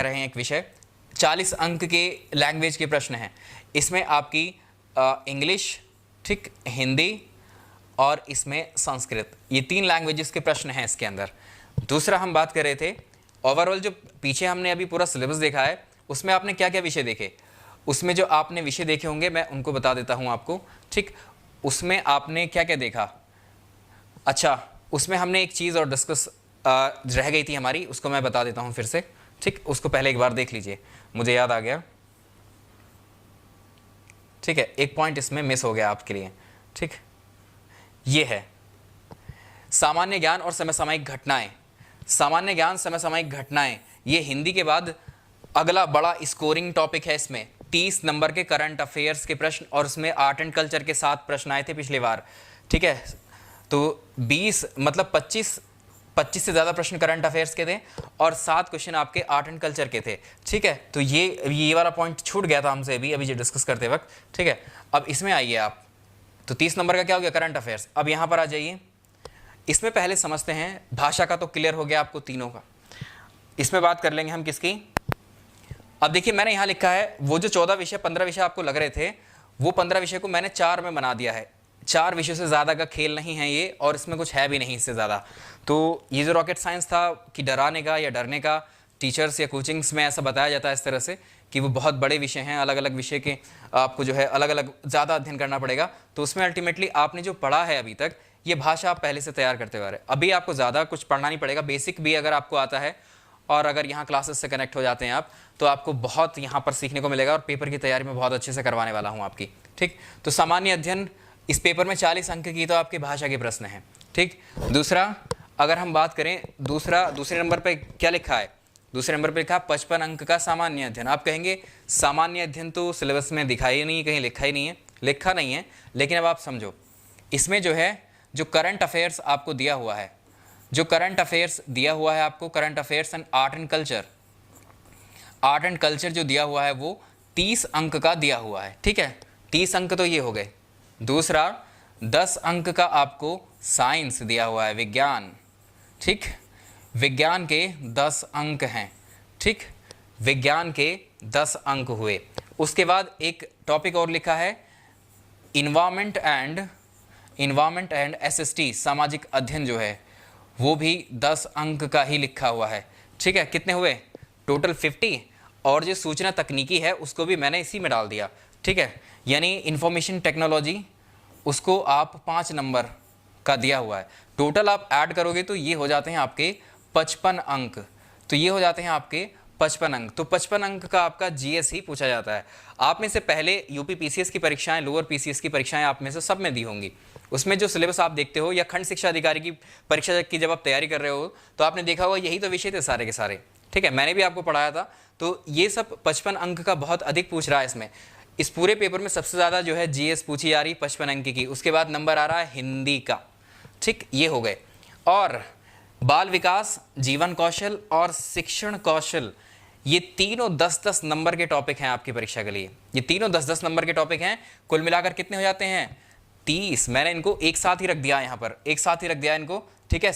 हैं, एक विषय 40 अंक के लैंग्वेज के प्रश्न हैं। इसमें आपकी इंग्लिश, ठीक, हिंदी और इसमें संस्कृत, ये 3 लैंग्वेजेस के प्रश्न हैं इसके अंदर। दूसरा हम बात कर रहे थे ओवरऑल, जो पीछे हमने अभी पूरा सिलेबस देखा है उसमें आपने क्या क्या विषय देखे, उसमें जो आपने विषय देखे होंगे मैं उनको बता देता हूं आपको, ठीक। उसमें आपने क्या क्या देखा, अच्छा उसमें हमने एक चीज़ और डिस्कस रह गई थी हमारी, उसको मैं बता देता हूं फिर से, ठीक। उसको पहले एक बार देख लीजिए, मुझे याद आ गया, ठीक है। एक पॉइंट इसमें मिस हो गया आपके लिए, ठीक। ये है सामान्य ज्ञान और समसामयिक घटनाएं। सामान्य ज्ञान, समसामयिक घटनाएं, ये हिंदी के बाद अगला बड़ा स्कोरिंग टॉपिक है। इसमें 30 नंबर के करंट अफेयर्स के प्रश्न और उसमें आर्ट एंड कल्चर के 7 प्रश्न आए थे पिछली बार, ठीक है। तो 20 मतलब 25 से ज़्यादा प्रश्न करंट अफेयर्स के थे और 7 क्वेश्चन आपके आर्ट एंड कल्चर के थे, ठीक है। तो ये वाला पॉइंट छूट गया था हमसे अभी जो डिस्कस करते वक्त, ठीक है। अब इसमें आइए आप, तो 30 नंबर का क्या हो गया, करंट अफेयर्स। अब यहाँ पर आ जाइए, इसमें पहले समझते हैं, भाषा का तो क्लियर हो गया आपको तीनों का। इसमें बात कर लेंगे हम किसकी। अब देखिए मैंने यहाँ लिखा है वो जो 15 विषय आपको लग रहे थे, वो 15 विषय को मैंने 4 में बना दिया है। 4 विषयों से ज़्यादा का खेल नहीं है ये, और इसमें कुछ है भी नहीं इससे ज़्यादा। तो ये जो रॉकेट साइंस था कि डराने का या डरने का, टीचर्स या कोचिंग्स में ऐसा बताया जाता है इस तरह से कि वो बहुत बड़े विषय हैं, अलग अलग विषय के आपको जो है अलग अलग ज़्यादा अध्ययन करना पड़ेगा। तो उसमें अल्टीमेटली आपने जो पढ़ा है अभी तक, ये भाषा आप पहले से तैयार करते हुए आ रहे हैं। अभी आपको ज़्यादा कुछ पढ़ना नहीं पड़ेगा, बेसिक भी अगर आपको आता है और अगर यहाँ क्लासेस से कनेक्ट हो जाते हैं आप, तो आपको बहुत यहाँ पर सीखने को मिलेगा और पेपर की तैयारी में बहुत अच्छे से करवाने वाला हूँ आपकी, ठीक। तो सामान्य अध्ययन, इस पेपर में 40 अंक की तो आपके भाषा के प्रश्न हैं, ठीक। दूसरा अगर हम बात करें, दूसरे नंबर पे क्या लिखा है, दूसरे नंबर पे लिखा 55 अंक का सामान्य अध्ययन। आप कहेंगे सामान्य अध्ययन तो सिलेबस में दिखाई ही नहीं, कहीं लिखा नहीं है, लेकिन अब आप समझो, इसमें जो है जो करंट अफेयर्स आपको दिया हुआ है, आपको current affairs and art and culture जो दिया हुआ है वो 30 अंक का दिया हुआ है, ठीक है। 30 अंक तो ये हो गए। दूसरा 10 अंक का आपको साइंस दिया हुआ है, विज्ञान, ठीक। विज्ञान के 10 अंक हैं, ठीक। विज्ञान के 10 अंक हुए। उसके बाद एक टॉपिक और लिखा है इन्वायरमेंट एंड SST, सामाजिक अध्ययन जो है वो भी 10 अंक का ही लिखा हुआ है, ठीक है। कितने हुए टोटल 50, और जो सूचना तकनीकी है उसको भी मैंने इसी में डाल दिया, ठीक है। यानी इंफॉर्मेशन टेक्नोलॉजी, उसको आप 5 नंबर का दिया हुआ है। टोटल आप ऐड करोगे तो ये हो जाते हैं आपके 55 अंक, तो ये हो जाते हैं आपके 55 अंक। तो 55 अंक का आपका GS ही पूछा जाता है। आप में से पहले यूपी PCS की परीक्षाएं, लोअर PCS की परीक्षाएं आप में से सब में दी होंगी। उसमें जो सिलेबस आप देखते हो या खंड शिक्षा अधिकारी की परीक्षा की जब आप तैयारी कर रहे हो तो आपने देखा होगा यही तो विषय थे सारे के सारे, ठीक है। मैंने भी आपको पढ़ाया था। तो ये सब 55 अंक का बहुत अधिक पूछ रहा है इसमें। इस पूरे पेपर में सबसे ज़्यादा जो है GS पूछी जा रही 55 अंक की। उसके बाद नंबर आ रहा है हिंदी का, ठीक, ये हो गए। और बाल विकास, जीवन कौशल और शिक्षण कौशल, ये तीनों 10-10 नंबर के टॉपिक हैं आपकी परीक्षा के लिए। ये तीनों 10-10 नंबर के टॉपिक हैं। कुल मिलाकर कितने हो जाते हैं 30। मैंने इनको एक साथ ही रख दिया यहाँ पर, एक साथ ही रख दिया इनको, ठीक है।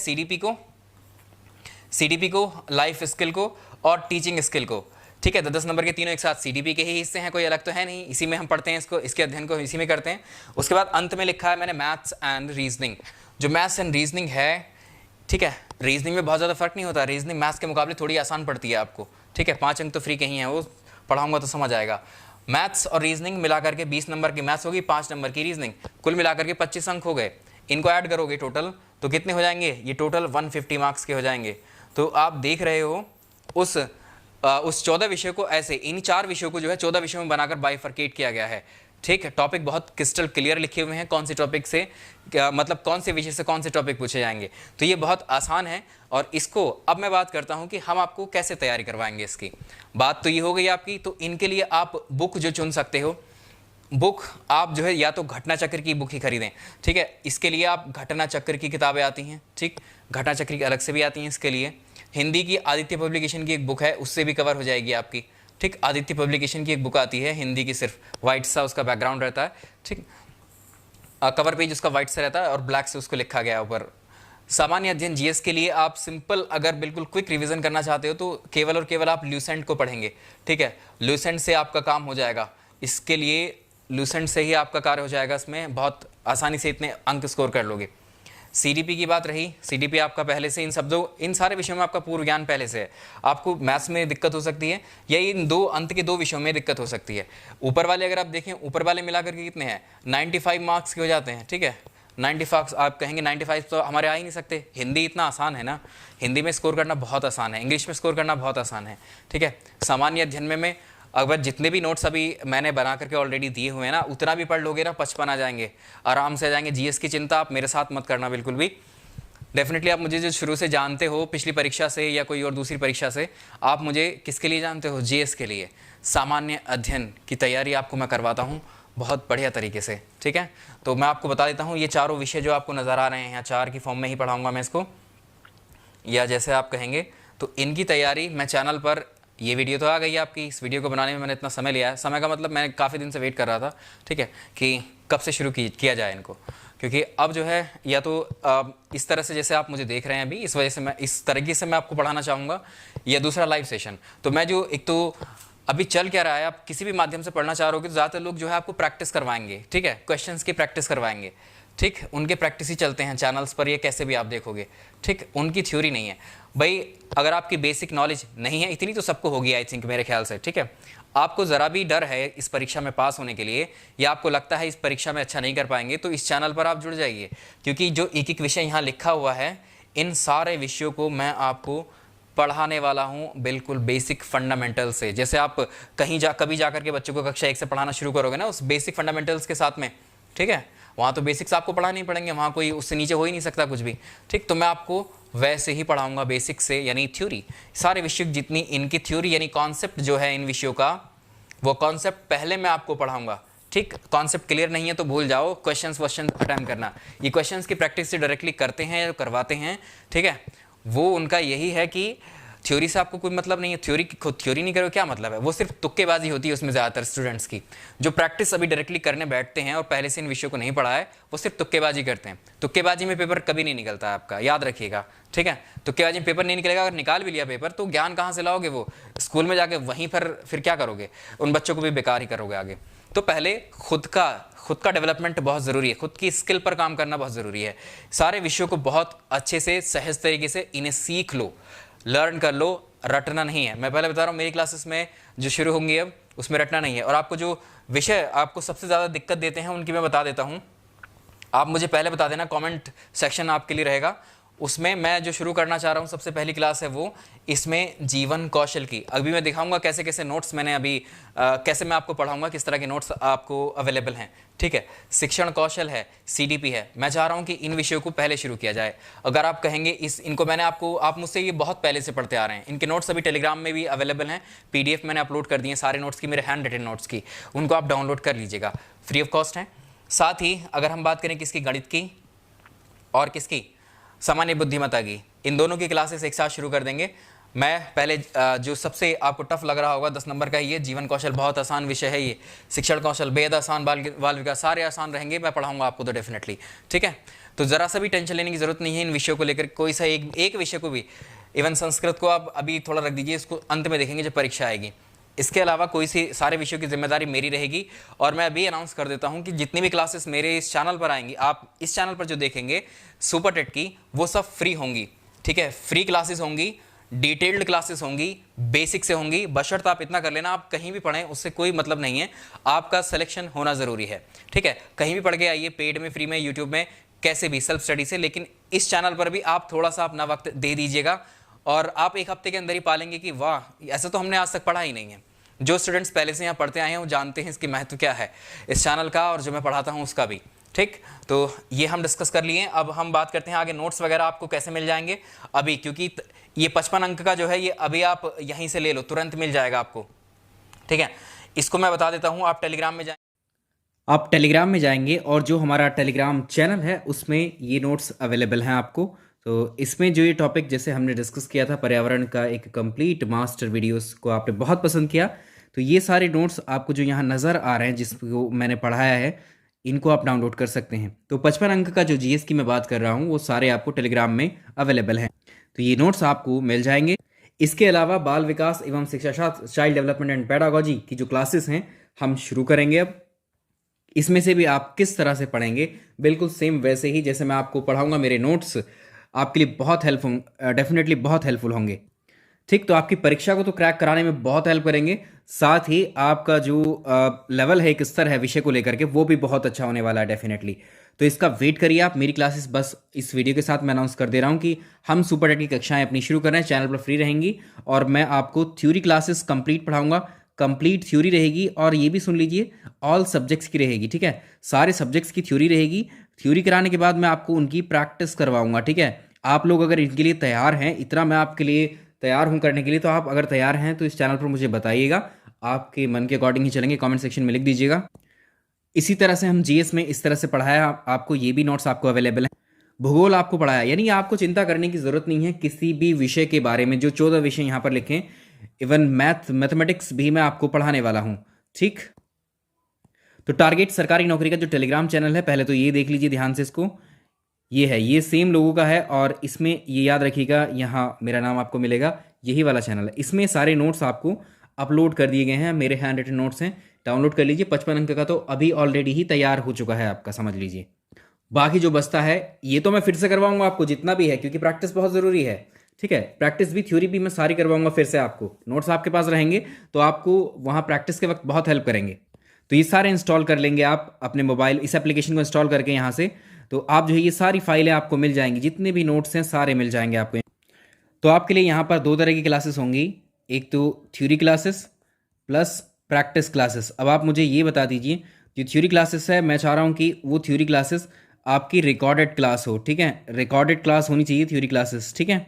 CDP को, लाइफ स्किल को और टीचिंग स्किल को, ठीक है। 10 नंबर के तीनों एक साथ CDP के ही हिस्से हैं, कोई अलग तो है नहीं, इसी में हम पढ़ते हैं इसको, इसके अध्ययन को इसी में करते हैं। उसके बाद अंत में लिखा है मैंने मैथ्स एंड रीजनिंग। जो मैथ्स एंड रीजनिंग है, ठीक है, रीजनिंग में बहुत ज़्यादा फर्क नहीं होता। रीजनिंग मैथ्स के मुकाबले थोड़ी आसान पड़ती है आपको, ठीक है। 5 अंक तो फ्री के ही हैं, वो पढ़ाऊंगा तो समझ आएगा। मैथ्स और रीजनिंग मिलाकर के 20 नंबर की मैथ्स होगी, 5 नंबर की रीजनिंग, कुल मिलाकर के 25 अंक हो गए। इनको ऐड करोगे टोटल तो कितने हो जाएंगे, ये टोटल 150 मार्क्स के हो जाएंगे। तो आप देख रहे हो उस 14 विषय को ऐसे, इन 4 विषयों को जो है 14 विषयों में बनाकर बाइफरकेट किया गया है, ठीक है। टॉपिक बहुत क्रिस्टल क्लियर लिखे हुए हैं, कौन से टॉपिक से मतलब कौन से विषय से कौन से टॉपिक पूछे जाएंगे। तो ये बहुत आसान है। और इसको अब मैं बात करता हूं कि हम आपको कैसे तैयारी करवाएंगे। इसकी बात तो ये हो गई आपकी। तो इनके लिए आप बुक जो चुन सकते हो बुक आप जो है या तो घटना चक्र की बुक ही खरीदें, ठीक है। इसके लिए आप घटना चक्र की किताबें आती हैं, ठीक, घटना चक्र की अलग से भी आती हैं इसके लिए। हिंदी की आदित्य पब्लिकेशन की एक बुक है, उससे भी कवर हो जाएगी आपकी, ठीक। आदित्य पब्लिकेशन की एक बुक आती है हिंदी की, सिर्फ वाइट सा उसका बैकग्राउंड रहता है, ठीक, कवर पेज उसका वाइट से रहता है और ब्लैक से उसको लिखा गया ऊपर। सामान्य अध्ययन जीएस के लिए आप सिंपल अगर बिल्कुल क्विक रिवीजन करना चाहते हो तो केवल और केवल आप ल्यूसेंट को पढ़ेंगे, ठीक है। ल्यूसेंट से आपका काम हो जाएगा, इसके लिए ल्यूसेंट से ही आपका कार्य हो जाएगा, इसमें बहुत आसानी से इतने अंक स्कोर कर लोगे। सीडीपी की बात रही, सीडीपी आपका पहले से इन सारे विषयों में आपका पूर्व ज्ञान पहले से है। आपको मैथ्स में दिक्कत हो सकती है या इन दो अंत के 2 विषयों में दिक्कत हो सकती है। ऊपर वाले अगर आप देखें, ऊपर वाले मिलाकर के कितने हैं, 95 मार्क्स के हो जाते हैं, ठीक है। 95 आप कहेंगे 95 तो हमारे आ ही नहीं सकते, हिंदी इतना आसान है ना, हिंदी में स्कोर करना बहुत आसान है, इंग्लिश में स्कोर करना बहुत आसान है, ठीक है। सामान्य अध्ययन में अगर जितने भी नोट्स अभी मैंने बना करके ऑलरेडी दिए हुए हैं ना, उतना भी पढ़ लोगे ना, 55 आ जाएंगे, आराम से आ जाएंगे। जीएस की चिंता आप मेरे साथ मत करना बिल्कुल भी। डेफिनेटली आप मुझे जो शुरू से जानते हो, पिछली परीक्षा से या कोई और दूसरी परीक्षा से, आप मुझे किसके लिए जानते हो, जीएस के लिए। सामान्य अध्ययन की तैयारी आपको मैं करवाता हूँ बहुत बढ़िया तरीके से, ठीक है। तो मैं आपको बता देता हूँ, ये चारों विषय जो आपको नज़र आ रहे हैं, यहाँ 4 की फॉर्म में ही पढ़ाऊँगा मैं इसको, या जैसे आप कहेंगे, तो इनकी तैयारी मैं चैनल पर, ये वीडियो तो आ गई आपकी, इस वीडियो को बनाने में मैंने इतना समय लिया है, समय का मतलब मैं काफ़ी दिन से वेट कर रहा था, ठीक है, कि कब से शुरू किया जाए इनको, क्योंकि अब जो है या तो इस तरह से जैसे आप मुझे देख रहे हैं अभी, इस वजह से मैं इस तरीके से मैं आपको पढ़ाना चाहूँगा, या दूसरा लाइव सेशन। तो मैं जो एक तो अभी चल क्या रहा है, आप किसी भी माध्यम से पढ़ना चाह रहे हो तो ज़्यादातर लोग जो है आपको प्रैक्टिस करवाएंगे, ठीक है, क्वेश्चंस की प्रैक्टिस करवाएंगे, ठीक, उनके प्रैक्टिस ही चलते हैं चैनल्स पर, ये कैसे भी आप देखोगे, ठीक, उनकी थ्योरी नहीं है भाई। अगर आपकी बेसिक नॉलेज नहीं है इतनी, तो सबको होगी आई थिंक, मेरे ख्याल से, ठीक है। आपको ज़रा भी डर है इस परीक्षा में पास होने के लिए, या आपको लगता है इस परीक्षा में अच्छा नहीं कर पाएंगे, तो इस चैनल पर आप जुड़ जाइए, क्योंकि जो एक एक विषय यहाँ लिखा हुआ है, इन सारे विषयों को मैं आपको पढ़ाने वाला हूँ बिल्कुल बेसिक फंडामेंटल से। जैसे आप कभी जा करके बच्चों को कक्षा 1 से पढ़ाना शुरू करोगे ना, उस बेसिक फंडामेंटल्स के साथ में, ठीक है, वहाँ तो बेसिक्स आपको पढ़ाने ही पड़ेंगे, वहाँ कोई उससे नीचे हो ही नहीं सकता कुछ भी, ठीक। तो मैं आपको वैसे ही पढ़ाऊंगा बेसिक से, यानी थ्योरी, सारे विषय जितनी इनकी थ्योरी यानी कॉन्सेप्ट जो है इन विषयों का, वो कॉन्सेप्ट पहले मैं आपको पढ़ाऊंगा, ठीक। कॉन्सेप्ट क्लियर नहीं है तो भूल जाओ, क्वेश्चन अटेम्प्ट करना। ये क्वेश्चंस की प्रैक्टिस से डायरेक्टली करते हैं या करवाते हैं, ठीक है, वो उनका यही है कि थ्योरी से आपको कोई मतलब नहीं है, थ्योरी नहीं करो क्या मतलब है, वो सिर्फ तुक्केबाजी होती है उसमें ज़्यादातर स्टूडेंट्स की। जो प्रैक्टिस अभी डायरेक्टली करने बैठते हैं और पहले से इन विषयों को नहीं पढ़ा है, वो सिर्फ तुक्केबाजी करते हैं। तुक्केबाजी में पेपर कभी नहीं निकलता आपका, याद रखिएगा, ठीक है। तुक्केबाजी में पेपर नहीं निकलेगा, अगर निकाल भी लिया पेपर तो ज्ञान कहाँ से लाओगे, वो स्कूल में जाके वहीं पर फिर क्या करोगे, उन बच्चों को भी बेकार ही करोगे आगे। तो पहले खुद का डेवलपमेंट बहुत ज़रूरी है, खुद की स्किल पर काम करना बहुत ज़रूरी है। सारे विषयों को बहुत अच्छे से सहज तरीके से इन्हें सीख लो, लर्न कर लो, रटना नहीं है। मैं पहले बता रहा हूँ, मेरी क्लासेस में जो शुरू होंगी अब, उसमें रटना नहीं है। और आपको जो विषय आपको सबसे ज़्यादा दिक्कत देते हैं उनकी मैं बता देता हूँ, आप मुझे पहले बता देना, कमेंट सेक्शन आपके लिए रहेगा, उसमें मैं जो शुरू करना चाह रहा हूँ सबसे पहली क्लास है वो, इसमें जीवन कौशल की। अभी मैं दिखाऊंगा कैसे कैसे नोट्स मैंने अभी कैसे मैं आपको पढ़ाऊंगा, किस तरह के नोट्स आपको अवेलेबल हैं, ठीक है। शिक्षण कौशल है, सीडीपी है, मैं चाह रहा हूँ कि इन विषयों को पहले शुरू किया जाए। अगर आप कहेंगे इनको मैंने आप मुझसे ये बहुत पहले से पढ़ते आ रहे हैं, इनके नोट्स अभी टेलीग्राम में भी अवेलेबल हैं, पीडीएफ मैंने अपलोड कर दिए सारे नोट्स की, मेरे हैंड रिटन नोट्स की, उनको आप डाउनलोड कर लीजिएगा, फ्री ऑफ कॉस्ट है। साथ ही अगर हम बात करें किसकी, गणित की और किसकी, सामान्य बुद्धिमत्ता की, इन दोनों की क्लासेस एक साथ शुरू कर देंगे। मैं पहले जो सबसे आपको टफ लग रहा होगा 10 नंबर का, ये जीवन कौशल बहुत आसान विषय है, ये शिक्षण कौशल बेहद आसान, बाल विकास सारे आसान रहेंगे, मैं पढ़ाऊंगा आपको तो डेफिनेटली, ठीक है। तो ज़रा सा भी टेंशन लेने की ज़रूरत नहीं है इन विषयों को लेकर, कोई सा एक विषय को भी, इवन संस्कृत को आप अभी थोड़ा रख दीजिए, इसको अंत में देखेंगे जब परीक्षा आएगी। इसके अलावा कोई सी सारे विषयों की जिम्मेदारी मेरी रहेगी। और मैं अभी अनाउंस कर देता हूं कि जितनी भी क्लासेस मेरे इस चैनल पर आएंगी, आप इस चैनल पर जो देखेंगे सुपर टेट की, वो सब फ्री होंगी, ठीक है। फ्री क्लासेस होंगी, डिटेल्ड क्लासेस होंगी, बेसिक से होंगी, बशर्ते आप इतना कर लेना, आप कहीं भी पढ़ें उससे कोई मतलब नहीं है, आपका सिलेक्शन होना ज़रूरी है, ठीक है। कहीं भी पढ़ के आइए, पेड में, फ्री में, यूट्यूब में, कैसे भी सेल्फ स्टडी से, लेकिन इस चैनल पर भी आप थोड़ा सा अपना वक्त दे दीजिएगा और आप एक हफ्ते के अंदर ही पालेंगे कि वाह, ऐसा तो हमने आज तक पढ़ा ही नहीं है। जो स्टूडेंट्स पहले से यहाँ पढ़ते आए हैं वो जानते हैं इसकी महत्व क्या है इस चैनल का, और जो मैं पढ़ाता हूँ उसका भी, ठीक। तो ये हम डिस्कस कर लिए। अब हम बात करते हैं आगे नोट्स वगैरह आपको कैसे मिल जाएंगे अभी, क्योंकि ये 55 अंक का जो है ये अभी आप यहीं से ले लो, तुरंत मिल जाएगा आपको, ठीक है। इसको मैं बता देता हूँ, आप टेलीग्राम में जाएं, आप टेलीग्राम में जाएंगे और जो हमारा टेलीग्राम चैनल है उसमें ये नोट्स अवेलेबल हैं आपको। तो इसमें जो ये टॉपिक जैसे हमने डिस्कस किया था पर्यावरण का एक कंप्लीट मास्टर वीडियोस को आपने बहुत पसंद किया, तो ये सारे नोट्स आपको जो यहाँ नज़र आ रहे हैं जिसको मैंने पढ़ाया है, इनको आप डाउनलोड कर सकते हैं। तो 55 अंक का जो जीएस की मैं बात कर रहा हूँ वो सारे आपको टेलीग्राम में अवेलेबल हैं, तो ये नोट्स आपको मिल जाएंगे। इसके अलावा बाल विकास एवं शिक्षा शास्त्र, चाइल्ड डेवलपमेंट एंड पेडागोजी की जो क्लासेस हैं हम शुरू करेंगे अब। इसमें से भी आप किस तरह से पढ़ेंगे, बिल्कुल सेम वैसे ही जैसे मैं आपको पढ़ाऊंगा। मेरे नोट्स आपके लिए बहुत हेल्पफुल, डेफिनेटली बहुत हेल्पफुल होंगे। ठीक, तो आपकी परीक्षा को तो क्रैक कराने में बहुत हेल्प करेंगे, साथ ही आपका जो लेवल है, एक स्तर है विषय को लेकर के, वो भी बहुत अच्छा होने वाला है डेफिनेटली। तो इसका वेट करिए आप। मेरी क्लासेस बस इस वीडियो के साथ मैं अनाउंस कर दे रहा हूँ कि हम सुपर टेट की कक्षाएं अपनी शुरू कर रहे हैं, चैनल पर फ्री रहेंगी और मैं आपको थ्योरी क्लासेस कंप्लीट पढ़ाऊंगा। कंप्लीट थ्योरी रहेगी और ये भी सुन लीजिए ऑल सब्जेक्ट्स की रहेगी, ठीक है, सारे सब्जेक्ट्स की थ्योरी रहेगी। थ्योरी कराने के बाद मैं आपको उनकी प्रैक्टिस करवाऊंगा, ठीक है। आप लोग अगर इनके लिए तैयार हैं, इतना मैं आपके लिए तैयार हूं करने के लिए, तो आप अगर तैयार हैं तो इस चैनल पर मुझे बताइएगा। आपके मन के अकॉर्डिंग ही चलेंगे, कमेंट सेक्शन में लिख दीजिएगा। इसी तरह से हम जीएस में इस तरह से पढ़ाया आपको, ये भी नोट्स आपको अवेलेबल है। भूगोल आपको पढ़ाया, यानी आपको चिंता करने की ज़रूरत नहीं है किसी भी विषय के बारे में। जो 14 विषय यहाँ पर लिखे, इवन मैथमेटिक्स भी मैं आपको पढ़ाने वाला हूँ, ठीक। तो टारगेट सरकारी नौकरी का जो टेलीग्राम चैनल है, पहले तो ये देख लीजिए ध्यान से इसको। ये है, ये सेम लोगों का है और इसमें ये याद रखिएगा, यहाँ मेरा नाम आपको मिलेगा, यही वाला चैनल है। इसमें सारे नोट्स आपको अपलोड कर दिए गए हैं, मेरे हैंड रिटन नोट्स हैं, डाउनलोड कर लीजिए। 55 अंक का तो अभी ऑलरेडी ही तैयार हो चुका है आपका, समझ लीजिए। बाकी जो बचता है ये तो मैं फिर से करवाऊंगा आपको जितना भी है, क्योंकि प्रैक्टिस बहुत ज़रूरी है, ठीक है। प्रैक्टिस भी, थ्योरी भी मैं सारी करवाऊंगा फिर से आपको। नोट्स आपके पास रहेंगे तो आपको वहाँ प्रैक्टिस के वक्त बहुत हेल्प करेंगे। तो ये सारे इंस्टॉल कर लेंगे आप अपने मोबाइल, इस एप्लीकेशन को इंस्टॉल करके यहाँ से, तो आप जो है ये सारी फाइलें आपको मिल जाएंगी, जितने भी नोट्स हैं सारे मिल जाएंगे आपको। तो आपके लिए यहाँ पर 2 तरह की क्लासेस होंगी, एक तो theory classes plus practice classes. अब आप मुझे ये बता दीजिए, जो थ्योरी क्लासेस है मैं चाह रहा हूँ कि वो थ्योरी क्लासेस आपकी रिकॉर्डेड क्लास हो, ठीक है, रिकॉर्डेड क्लास होनी चाहिए थ्योरी क्लासेस, ठीक है।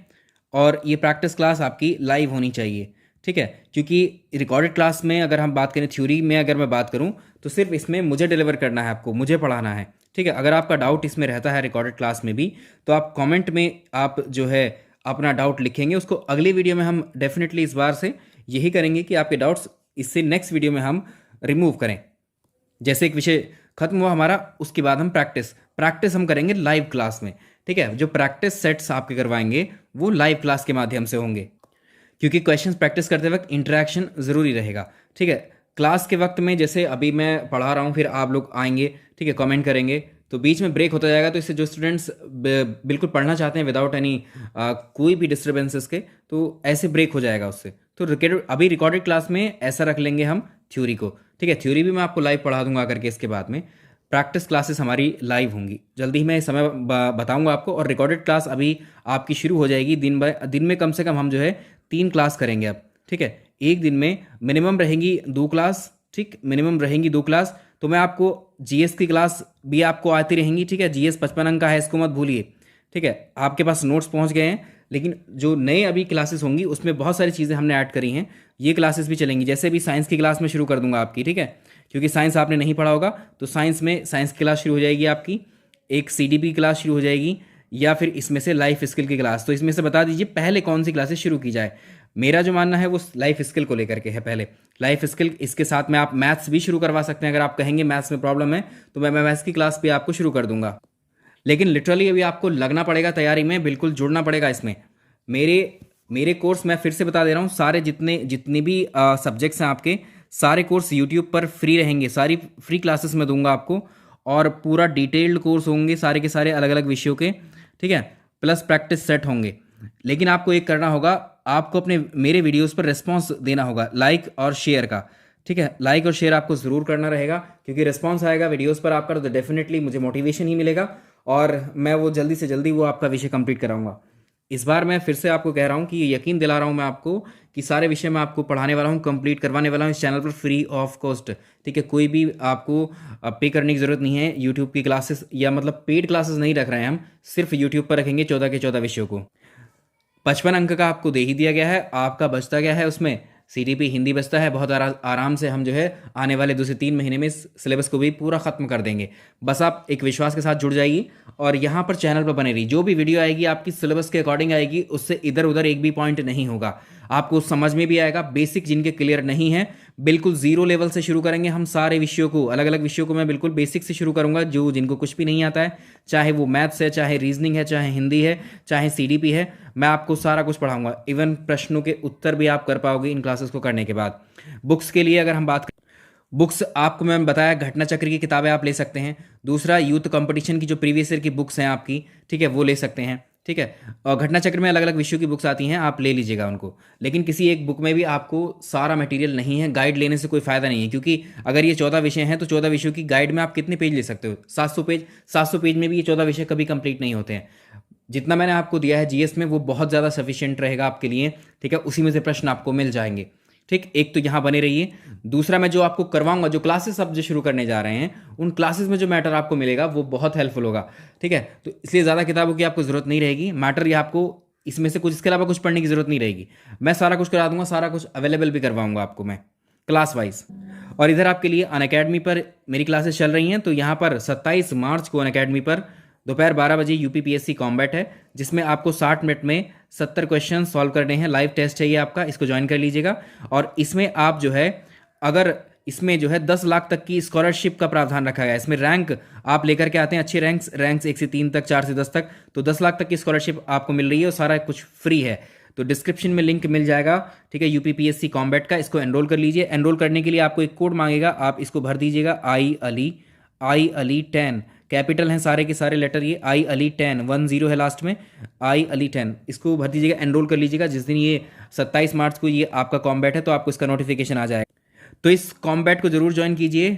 और ये प्रैक्टिस क्लास आपकी लाइव होनी चाहिए, ठीक है, क्योंकि रिकॉर्डेड क्लास में अगर हम बात करें, थ्योरी में अगर मैं बात करूं, तो सिर्फ इसमें मुझे डिलीवर करना है आपको, मुझे पढ़ाना है, ठीक है। अगर आपका डाउट इसमें रहता है रिकॉर्डेड क्लास में भी, तो आप कमेंट में आप जो है अपना डाउट लिखेंगे, उसको अगली वीडियो में हम डेफिनेटली इस बार से यही करेंगे कि आपके डाउट्स इससे नेक्स्ट वीडियो में हम रिमूव करें। जैसे एक विषय खत्म हुआ हमारा, उसके बाद हम प्रैक्टिस हम करेंगे लाइव क्लास में, ठीक है। जो प्रैक्टिस सेट्स आपके करवाएंगे वो लाइव क्लास के माध्यम से होंगे, क्योंकि क्वेश्चंस प्रैक्टिस करते वक्त इंटरेक्शन ज़रूरी रहेगा, ठीक है। क्लास के वक्त में जैसे अभी मैं पढ़ा रहा हूँ, फिर आप लोग आएंगे, ठीक है, कमेंट करेंगे, तो बीच में ब्रेक होता जाएगा, तो इससे जो स्टूडेंट्स बिल्कुल पढ़ना चाहते हैं विदाउट एनी कोई भी डिस्टर्बेंसेस के, तो ऐसे ब्रेक हो जाएगा उससे। तो अभी रिकॉर्डेड क्लास में ऐसा रख लेंगे हम थ्योरी को, ठीक है। थ्योरी भी मैं आपको लाइव पढ़ा दूंगा करके, इसके बाद में प्रैक्टिस क्लासेस हमारी लाइव होंगी, जल्दी ही मैं समय बताऊंगा आपको। और रिकॉर्डेड क्लास अभी आपकी शुरू हो जाएगी, दिन में कम से कम हम जो है 3 क्लास करेंगे अब, ठीक है। एक दिन में मिनिमम रहेंगी 2 क्लास, ठीक, मिनिमम रहेंगी 2 क्लास। तो मैं आपको जीएस की क्लास भी आपको आती रहेंगी, ठीक है। जीएस 55 अंक का है, इसको मत भूलिए, ठीक है। आपके पास नोट्स पहुंच गए हैं, लेकिन जो नए अभी क्लासेस होंगी उसमें बहुत सारी चीज़ें हमने ऐड करी हैं, ये क्लासेस भी चलेंगी। जैसे भी साइंस की क्लास में शुरू कर दूंगा आपकी, ठीक है, क्योंकि साइंस आपने नहीं पढ़ा होगा, तो साइंस में साइंस की क्लास शुरू हो जाएगी आपकी, एक सीडीपी क्लास शुरू हो जाएगी, या फिर इसमें से लाइफ स्किल की क्लास। तो इसमें से बता दीजिए पहले कौन सी क्लासेस शुरू की जाए। मेरा जो मानना है वो लाइफ स्किल को लेकर के है, पहले लाइफ स्किल। इसके साथ में आप मैथ्स भी शुरू करवा सकते हैं, अगर आप कहेंगे मैथ्स में प्रॉब्लम है तो मैं मैथ्स की क्लास भी आपको शुरू कर दूंगा। लेकिन लिटरली अभी आपको लगना पड़ेगा तैयारी में, बिल्कुल जुड़ना पड़ेगा इसमें। मेरे कोर्स मैं फिर से बता दे रहा हूँ, सारे जितने भी सब्जेक्ट्स हैं आपके, सारे कोर्स यूट्यूब पर फ्री रहेंगे, सारी फ्री क्लासेस मैं दूंगा आपको, और पूरा डिटेल्ड कोर्स होंगे सारे के सारे अलग अलग विषयों के, ठीक है, प्लस प्रैक्टिस सेट होंगे। लेकिन आपको एक करना होगा, आपको अपने मेरे वीडियोस पर रिस्पांस देना होगा, लाइक और शेयर का, ठीक है। लाइक और शेयर आपको ज़रूर करना रहेगा, क्योंकि रिस्पांस आएगा वीडियोस पर आपका, तो डेफिनेटली मुझे मोटिवेशन ही मिलेगा और मैं वो जल्दी से जल्दी वो आपका विषय कंप्लीट कराऊंगा। इस बार मैं फिर से आपको कह रहा हूँ कि ये यकीन दिला रहा हूँ मैं आपको कि सारे विषय मैं आपको पढ़ाने वाला हूँ, कंप्लीट करवाने वाला हूँ इस चैनल पर फ्री ऑफ कॉस्ट, ठीक है। कोई भी आपको पे करने की ज़रूरत नहीं है। यूट्यूब की क्लासेस या मतलब पेड क्लासेस नहीं रख रहे हैं हम, सिर्फ यूट्यूब पर रखेंगे 14 के 14 विषयों को। 55 अंक का आपको दे ही दिया गया है, आपका बचता गया है उसमें CDP हिंदी बचता है, बहुत आराम से हम जो है आने वाले 2 से 3 महीने में इस सिलेबस को भी पूरा ख़त्म कर देंगे। बस आप एक विश्वास के साथ जुड़ जाइए और यहाँ पर चैनल पर बने रहिए। जो भी वीडियो आएगी आपकी सिलेबस के अकॉर्डिंग आएगी, उससे इधर उधर एक भी पॉइंट नहीं होगा, आपको समझ में भी आएगा। बेसिक जिनके क्लियर नहीं है, बिल्कुल जीरो लेवल से शुरू करेंगे हम सारे विषयों को, अलग अलग विषयों को मैं बिल्कुल बेसिक से शुरू करूंगा। जो जिनको कुछ भी नहीं आता है, चाहे वो मैथ्स है, चाहे रीजनिंग है, चाहे हिंदी है, चाहे CDP है, मैं आपको सारा कुछ पढ़ाऊंगा। इवन प्रश्नों के उत्तर भी आप कर पाओगे इन क्लासेस को करने के बाद। बुक्स के लिए अगर हम बात करें, बुक्स आपको मैं बताया घटना चक्र की किताबें आप ले सकते हैं। दूसरा, यूथ कंपटीशन की जो प्रीवियस ईयर की बुक्स हैं आपकी, ठीक है, वो ले सकते हैं, ठीक है। और घटना चक्र में अलग अलग विषयों की बुक्स आती हैं, आप ले लीजिएगा उनको। लेकिन किसी एक बुक में भी आपको सारा मटेरियल नहीं है, गाइड लेने से कोई फ़ायदा नहीं है, क्योंकि अगर ये 14 विषय हैं तो 14 विषयों की गाइड में आप कितने पेज ले सकते हो? 700 पेज। 700 पेज में भी ये 14 विषय कभी कंप्लीट नहीं होते हैं। जितना मैंने आपको दिया है GS में, वो बहुत ज़्यादा सफिशिएंट रहेगा आपके लिए, ठीक है। उसी में से प्रश्न आपको मिल जाएंगे, ठीक। एक तो यहाँ बने रहिए। दूसरा, मैं जो आपको करवाऊंगा, जो क्लासेस अब जो शुरू करने जा रहे हैं, उन क्लासेस में जो मैटर आपको मिलेगा वो बहुत हेल्पफुल होगा, ठीक है। तो इसलिए ज़्यादा किताबों की आपको ज़रूरत नहीं रहेगी। मैटर ये आपको इसमें से कुछ, इसके अलावा कुछ पढ़ने की ज़रूरत नहीं रहेगी। मैं सारा कुछ करा दूंगा, सारा कुछ अवेलेबल भी करवाऊंगा आपको मैं क्लास वाइज। और इधर आपके लिए अनअकैडमी पर मेरी क्लासेस चल रही हैं। तो यहाँ पर 27 मार्च को अनअकैडमी पर दोपहर 12 बजे UPPSC कॉम्बैट है, जिसमें आपको 60 मिनट में 70 क्वेश्चन सॉल्व करने हैं। लाइव टेस्ट है ये आपका, इसको ज्वाइन कर लीजिएगा। और इसमें आप जो है, अगर इसमें जो है 10 लाख तक की स्कॉलरशिप का प्रावधान रखा गया है। इसमें रैंक आप लेकर के आते हैं, अच्छे रैंक्स 1 से 3 तक, 4 से 10 तक, तो 10 लाख तक की स्कॉलरशिप आपको मिल रही है और सारा कुछ फ्री है। तो डिस्क्रिप्शन में लिंक मिल जाएगा, ठीक है, UPPSC कॉम्बैट का। इसको एनरोल कर लीजिए। एनरोल करने के लिए आपको एक कोड मांगेगा, आप इसको भर दीजिएगा, I Ali 10, कैपिटल हैं सारे के सारे लेटर, ये I Ali 10, 10 है लास्ट में, I Ali 10, इसको भर दीजिएगा, एनरोल कर लीजिएगा। जिस दिन ये 27 मार्च को ये आपका कॉम्बैट है, तो आपको इसका नोटिफिकेशन आ जाएगा। तो इस कॉम्बैट को जरूर ज्वाइन कीजिए,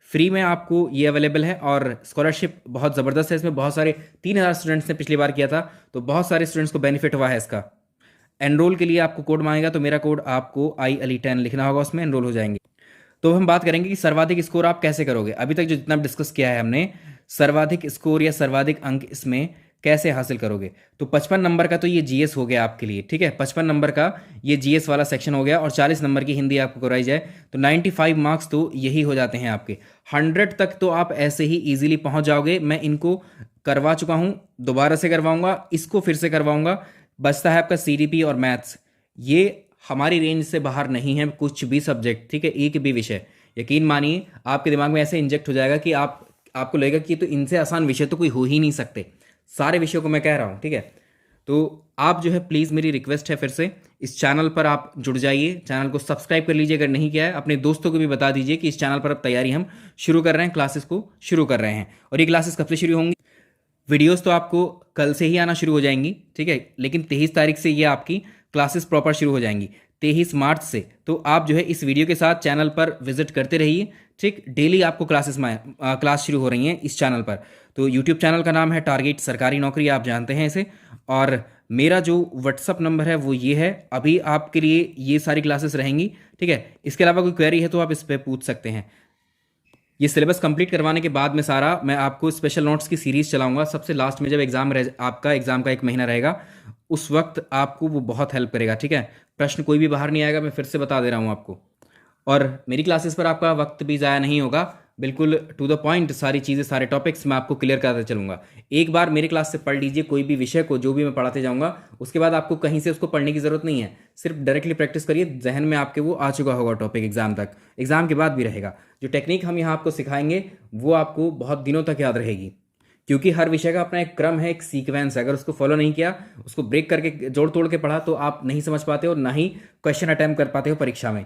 फ्री में आपको ये अवेलेबल है। और स्कॉलरशिप बहुत ज़बरदस्त है, इसमें बहुत सारे 3000 स्टूडेंट्स ने पिछली बार किया था, तो बहुत सारे स्टूडेंट्स को बेनिफिट हुआ है इसका। एनरोल के लिए आपको कोड मांगेगा, तो मेरा कोड आपको I Ali 10 लिखना होगा, उसमें एनरोल हो जाएंगे। तो हम बात करेंगे कि सर्वाधिक स्कोर आप कैसे करोगे। अभी तक जो जितना डिस्कस किया है हमने, सर्वाधिक स्कोर या सर्वाधिक अंक इसमें कैसे हासिल करोगे। तो 55 नंबर का तो ये GS हो गया आपके लिए, ठीक है। 55 नंबर का ये GS वाला सेक्शन हो गया, और 40 नंबर की हिंदी आपको कराई जाए तो 95 मार्क्स तो यही हो जाते हैं आपके। 100 तक तो आप ऐसे ही ईजिली पहुंच जाओगे। मैं इनको करवा चुका हूं, दोबारा से करवाऊंगा, इसको फिर से करवाऊंगा। बचता है आपका CDP और मैथ्स। ये हमारी रेंज से बाहर नहीं है कुछ भी सब्जेक्ट, ठीक है, एक भी विषय। यकीन मानिए आपके दिमाग में ऐसे इंजेक्ट हो जाएगा कि आपको लगेगा कि तो इनसे आसान विषय तो कोई हो ही नहीं सकते। सारे विषयों को मैं कह रहा हूँ, ठीक है। तो आप जो है, प्लीज़ मेरी रिक्वेस्ट है फिर से, इस चैनल पर आप जुड़ जाइए, चैनल को सब्सक्राइब कर लीजिए अगर नहीं किया है। अपने दोस्तों को भी बता दीजिए कि इस चैनल पर अब तैयारी हम शुरू कर रहे हैं, क्लासेस को शुरू कर रहे हैं। और ये क्लासेस कब से शुरू होंगी? वीडियोस तो आपको कल से ही आना शुरू हो जाएंगी, ठीक है, लेकिन 23 तारीख से ये आपकी क्लासेस प्रॉपर शुरू हो जाएंगी, 23 मार्च से। तो आप जो है इस वीडियो के साथ चैनल पर विजिट करते रहिए, ठीक। डेली आपको क्लास शुरू हो रही हैं इस चैनल पर। तो यूट्यूब चैनल का नाम है टारगेट सरकारी नौकरी, आप जानते हैं इसे। और मेरा जो व्हाट्सअप नंबर है वो ये है। अभी आपके लिए ये सारी क्लासेस रहेंगी, ठीक है। इसके अलावा कोई क्वेरी है तो आप इस पर पूछ सकते हैं। ये सिलेबस कंप्लीट करवाने के बाद में सारा मैं आपको स्पेशल नोट्स की सीरीज़ चलाऊंगा। सबसे लास्ट में जब आपका एग्ज़ाम का 1 महीना रहेगा, उस वक्त आपको वो बहुत हेल्प करेगा, ठीक है। प्रश्न कोई भी बाहर नहीं आएगा, मैं फिर से बता दे रहा हूँ आपको। और मेरी क्लासेस पर आपका वक्त भी ज़ाया नहीं होगा, बिल्कुल टू द पॉइंट सारी चीज़ें, सारे टॉपिक्स मैं आपको क्लियर कराते चलूँगा। एक बार मेरी क्लास से पढ़ लीजिए कोई भी विषय को, जो भी मैं पढ़ाते जाऊँगा, उसके बाद आपको कहीं से उसको पढ़ने की ज़रूरत नहीं है। सिर्फ डायरेक्टली प्रैक्टिस करिए, जहन में आपके वो आ चुका होगा टॉपिक, एग्जाम तक, एग्जाम के बाद भी रहेगा। जो टेक्निक हम यहाँ आपको सिखाएंगे वो आपको बहुत दिनों तक याद रहेगी, क्योंकि हर विषय का अपना एक क्रम है, एक सीक्वेंस है। अगर उसको फॉलो नहीं किया, उसको ब्रेक करके जोड़ तोड़ के पढ़ा, तो आप नहीं समझ पाते हो, ना ही क्वेश्चन अटैम्प्ट कर पाते हो परीक्षा में।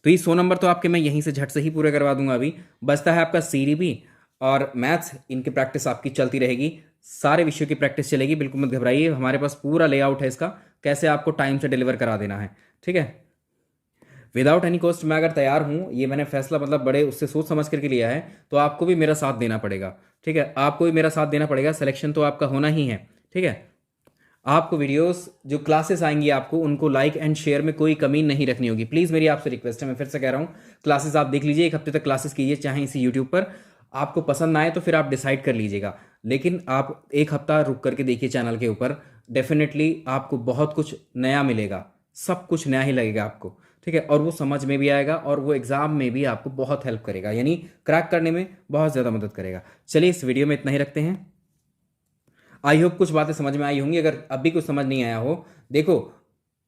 तो ये 100 नंबर तो आपके मैं यहीं से झट से ही पूरे करवा दूंगा। अभी बचता है आपका CDP और मैथ्स, इनकी प्रैक्टिस आपकी चलती रहेगी, सारे विषयों की प्रैक्टिस चलेगी, बिल्कुल मत घबराइए। हमारे पास पूरा लेआउट है इसका, कैसे आपको टाइम से डिलीवर करा देना है, ठीक है। विदाउट एनी कॉस्ट मैं अगर तैयार हूँ, ये मैंने फैसला मतलब बड़े उससे सोच समझ करके लिया है, तो आपको भी मेरा साथ देना पड़ेगा, ठीक है। आपको भी मेरा साथ देना पड़ेगा, सिलेक्शन तो आपका होना ही है, ठीक है। आपको वीडियोस जो क्लासेस आएंगी आपको उनको लाइक एंड शेयर में कोई कमी नहीं रखनी होगी। प्लीज़ मेरी आपसे रिक्वेस्ट है, मैं फिर से कह रहा हूँ, क्लासेस आप देख लीजिए, 1 हफ्ते तक क्लासेस कीजिए, चाहे इसी यूट्यूब पर। आपको पसंद ना आए तो फिर आप डिसाइड कर लीजिएगा, लेकिन आप 1 हफ्ता रुक करके देखिए चैनल के ऊपर, डेफिनेटली आपको बहुत कुछ नया मिलेगा, सब कुछ नया ही लगेगा आपको। ठीक है, और वो समझ में भी आएगा और वो एग्ज़ाम में भी आपको बहुत हेल्प करेगा, यानी क्रैक करने में बहुत ज़्यादा मदद करेगा। चलिए इस वीडियो में इतना ही रखते हैं। आई होप कुछ बातें समझ में आई होंगी। अगर अभी कुछ समझ नहीं आया हो, देखो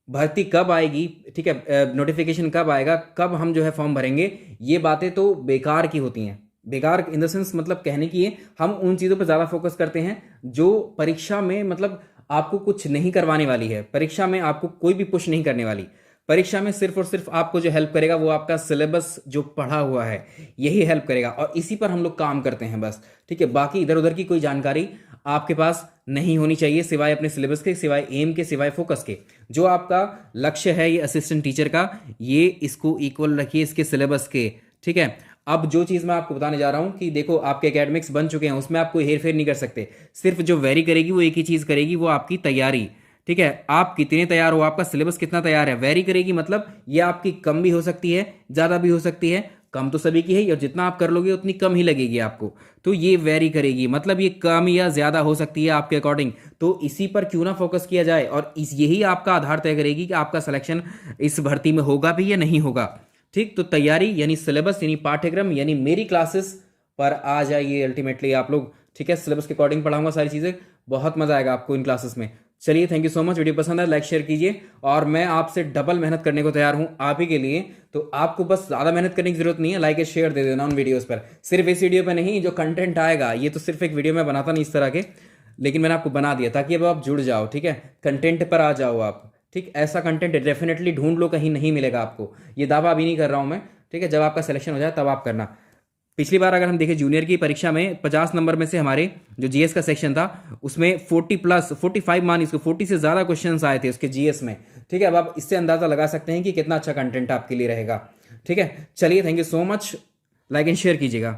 भर्ती कब आएगी, ठीक है, नोटिफिकेशन कब आएगा, कब हम जो है फॉर्म भरेंगे, ये बातें तो बेकार की होती हैं। बेकार इन द सेंस मतलब कहने की है, हम उन चीज़ों पर ज़्यादा फोकस करते हैं जो परीक्षा में मतलब आपको कुछ नहीं करवाने वाली है, परीक्षा में आपको कोई भी पुश नहीं करने वाली। परीक्षा में सिर्फ और सिर्फ आपको जो हेल्प करेगा वो आपका सिलेबस जो पढ़ा हुआ है यही हेल्प करेगा, और इसी पर हम लोग काम करते हैं बस। ठीक है, बाकी इधर उधर की कोई जानकारी आपके पास नहीं होनी चाहिए, सिवाय अपने सिलेबस के, सिवाय एम के, सिवाय फोकस के। जो आपका लक्ष्य है ये असिस्टेंट टीचर का, ये इसको इक्वल रखिए इसके सिलेबस के। ठीक है, अब जो चीज़ मैं आपको बताने जा रहा हूँ कि देखो आपके एकेडमिक्स बन चुके हैं, उसमें आप कोई हेर फेर नहीं कर सकते। सिर्फ जो वेरी करेगी वो एक ही चीज़ करेगी, वो आपकी तैयारी। ठीक है, आप कितने तैयार हो, आपका सिलेबस कितना तैयार है, वेरी करेगी। मतलब ये आपकी कम भी हो सकती है, ज़्यादा भी हो सकती है। कम तो सभी की है, और जितना आप कर लोगे उतनी कम ही लगेगी आपको, तो ये वेरी करेगी। मतलब ये कम या ज़्यादा हो सकती है आपके अकॉर्डिंग, तो इसी पर क्यों ना फोकस किया जाए, और यही आपका आधार तय करेगी कि आपका सिलेक्शन इस भर्ती में होगा भी या नहीं होगा। ठीक, तो तैयारी यानी सिलेबस यानी पाठ्यक्रम यानी मेरी क्लासेस पर आ जाइए अल्टीमेटली आप लोग। ठीक है, सिलेबस के अकॉर्डिंग पढ़ाऊंगा सारी चीज़ें, बहुत मज़ा आएगा आपको इन क्लासेस में। चलिए, thank you so much. Video पसंद है लाइक शेयर कीजिए, और मैं आपसे डबल मेहनत करने को तैयार हूं आप ही के लिए। तो आपको बस ज़्यादा मेहनत करने की जरूरत नहीं है, लाइक एंड शेयर दे देना उन वीडियोस पर। सिर्फ इस वीडियो पर नहीं, जो कंटेंट आएगा ये तो सिर्फ एक वीडियो में बनाता नहीं इस तरह के, लेकिन मैंने आपको बना दिया ताकि अब आप जुड़ जाओ। ठीक है, कंटेंट पर आ जाओ आप। ठीक, ऐसा कंटेंट डेफिनेटली ढूंढ लो, कहीं नहीं मिलेगा आपको, ये दावा अभी नहीं कर रहा हूँ मैं। ठीक है, जब आपका सिलेक्शन हो जाए तब आप करना। पिछली बार अगर हम देखें जूनियर की परीक्षा में 50 नंबर में से हमारे जो जीएस का सेक्शन था उसमें 40 प्लस 45 मान इसको 40 से ज़्यादा क्वेश्चंस आए थे उसके जीएस में। ठीक है, अब आप इससे अंदाज़ा लगा सकते हैं कि कितना अच्छा कंटेंट आपके लिए रहेगा। ठीक है, चलिए, thank you so much, like and share कीजिएगा।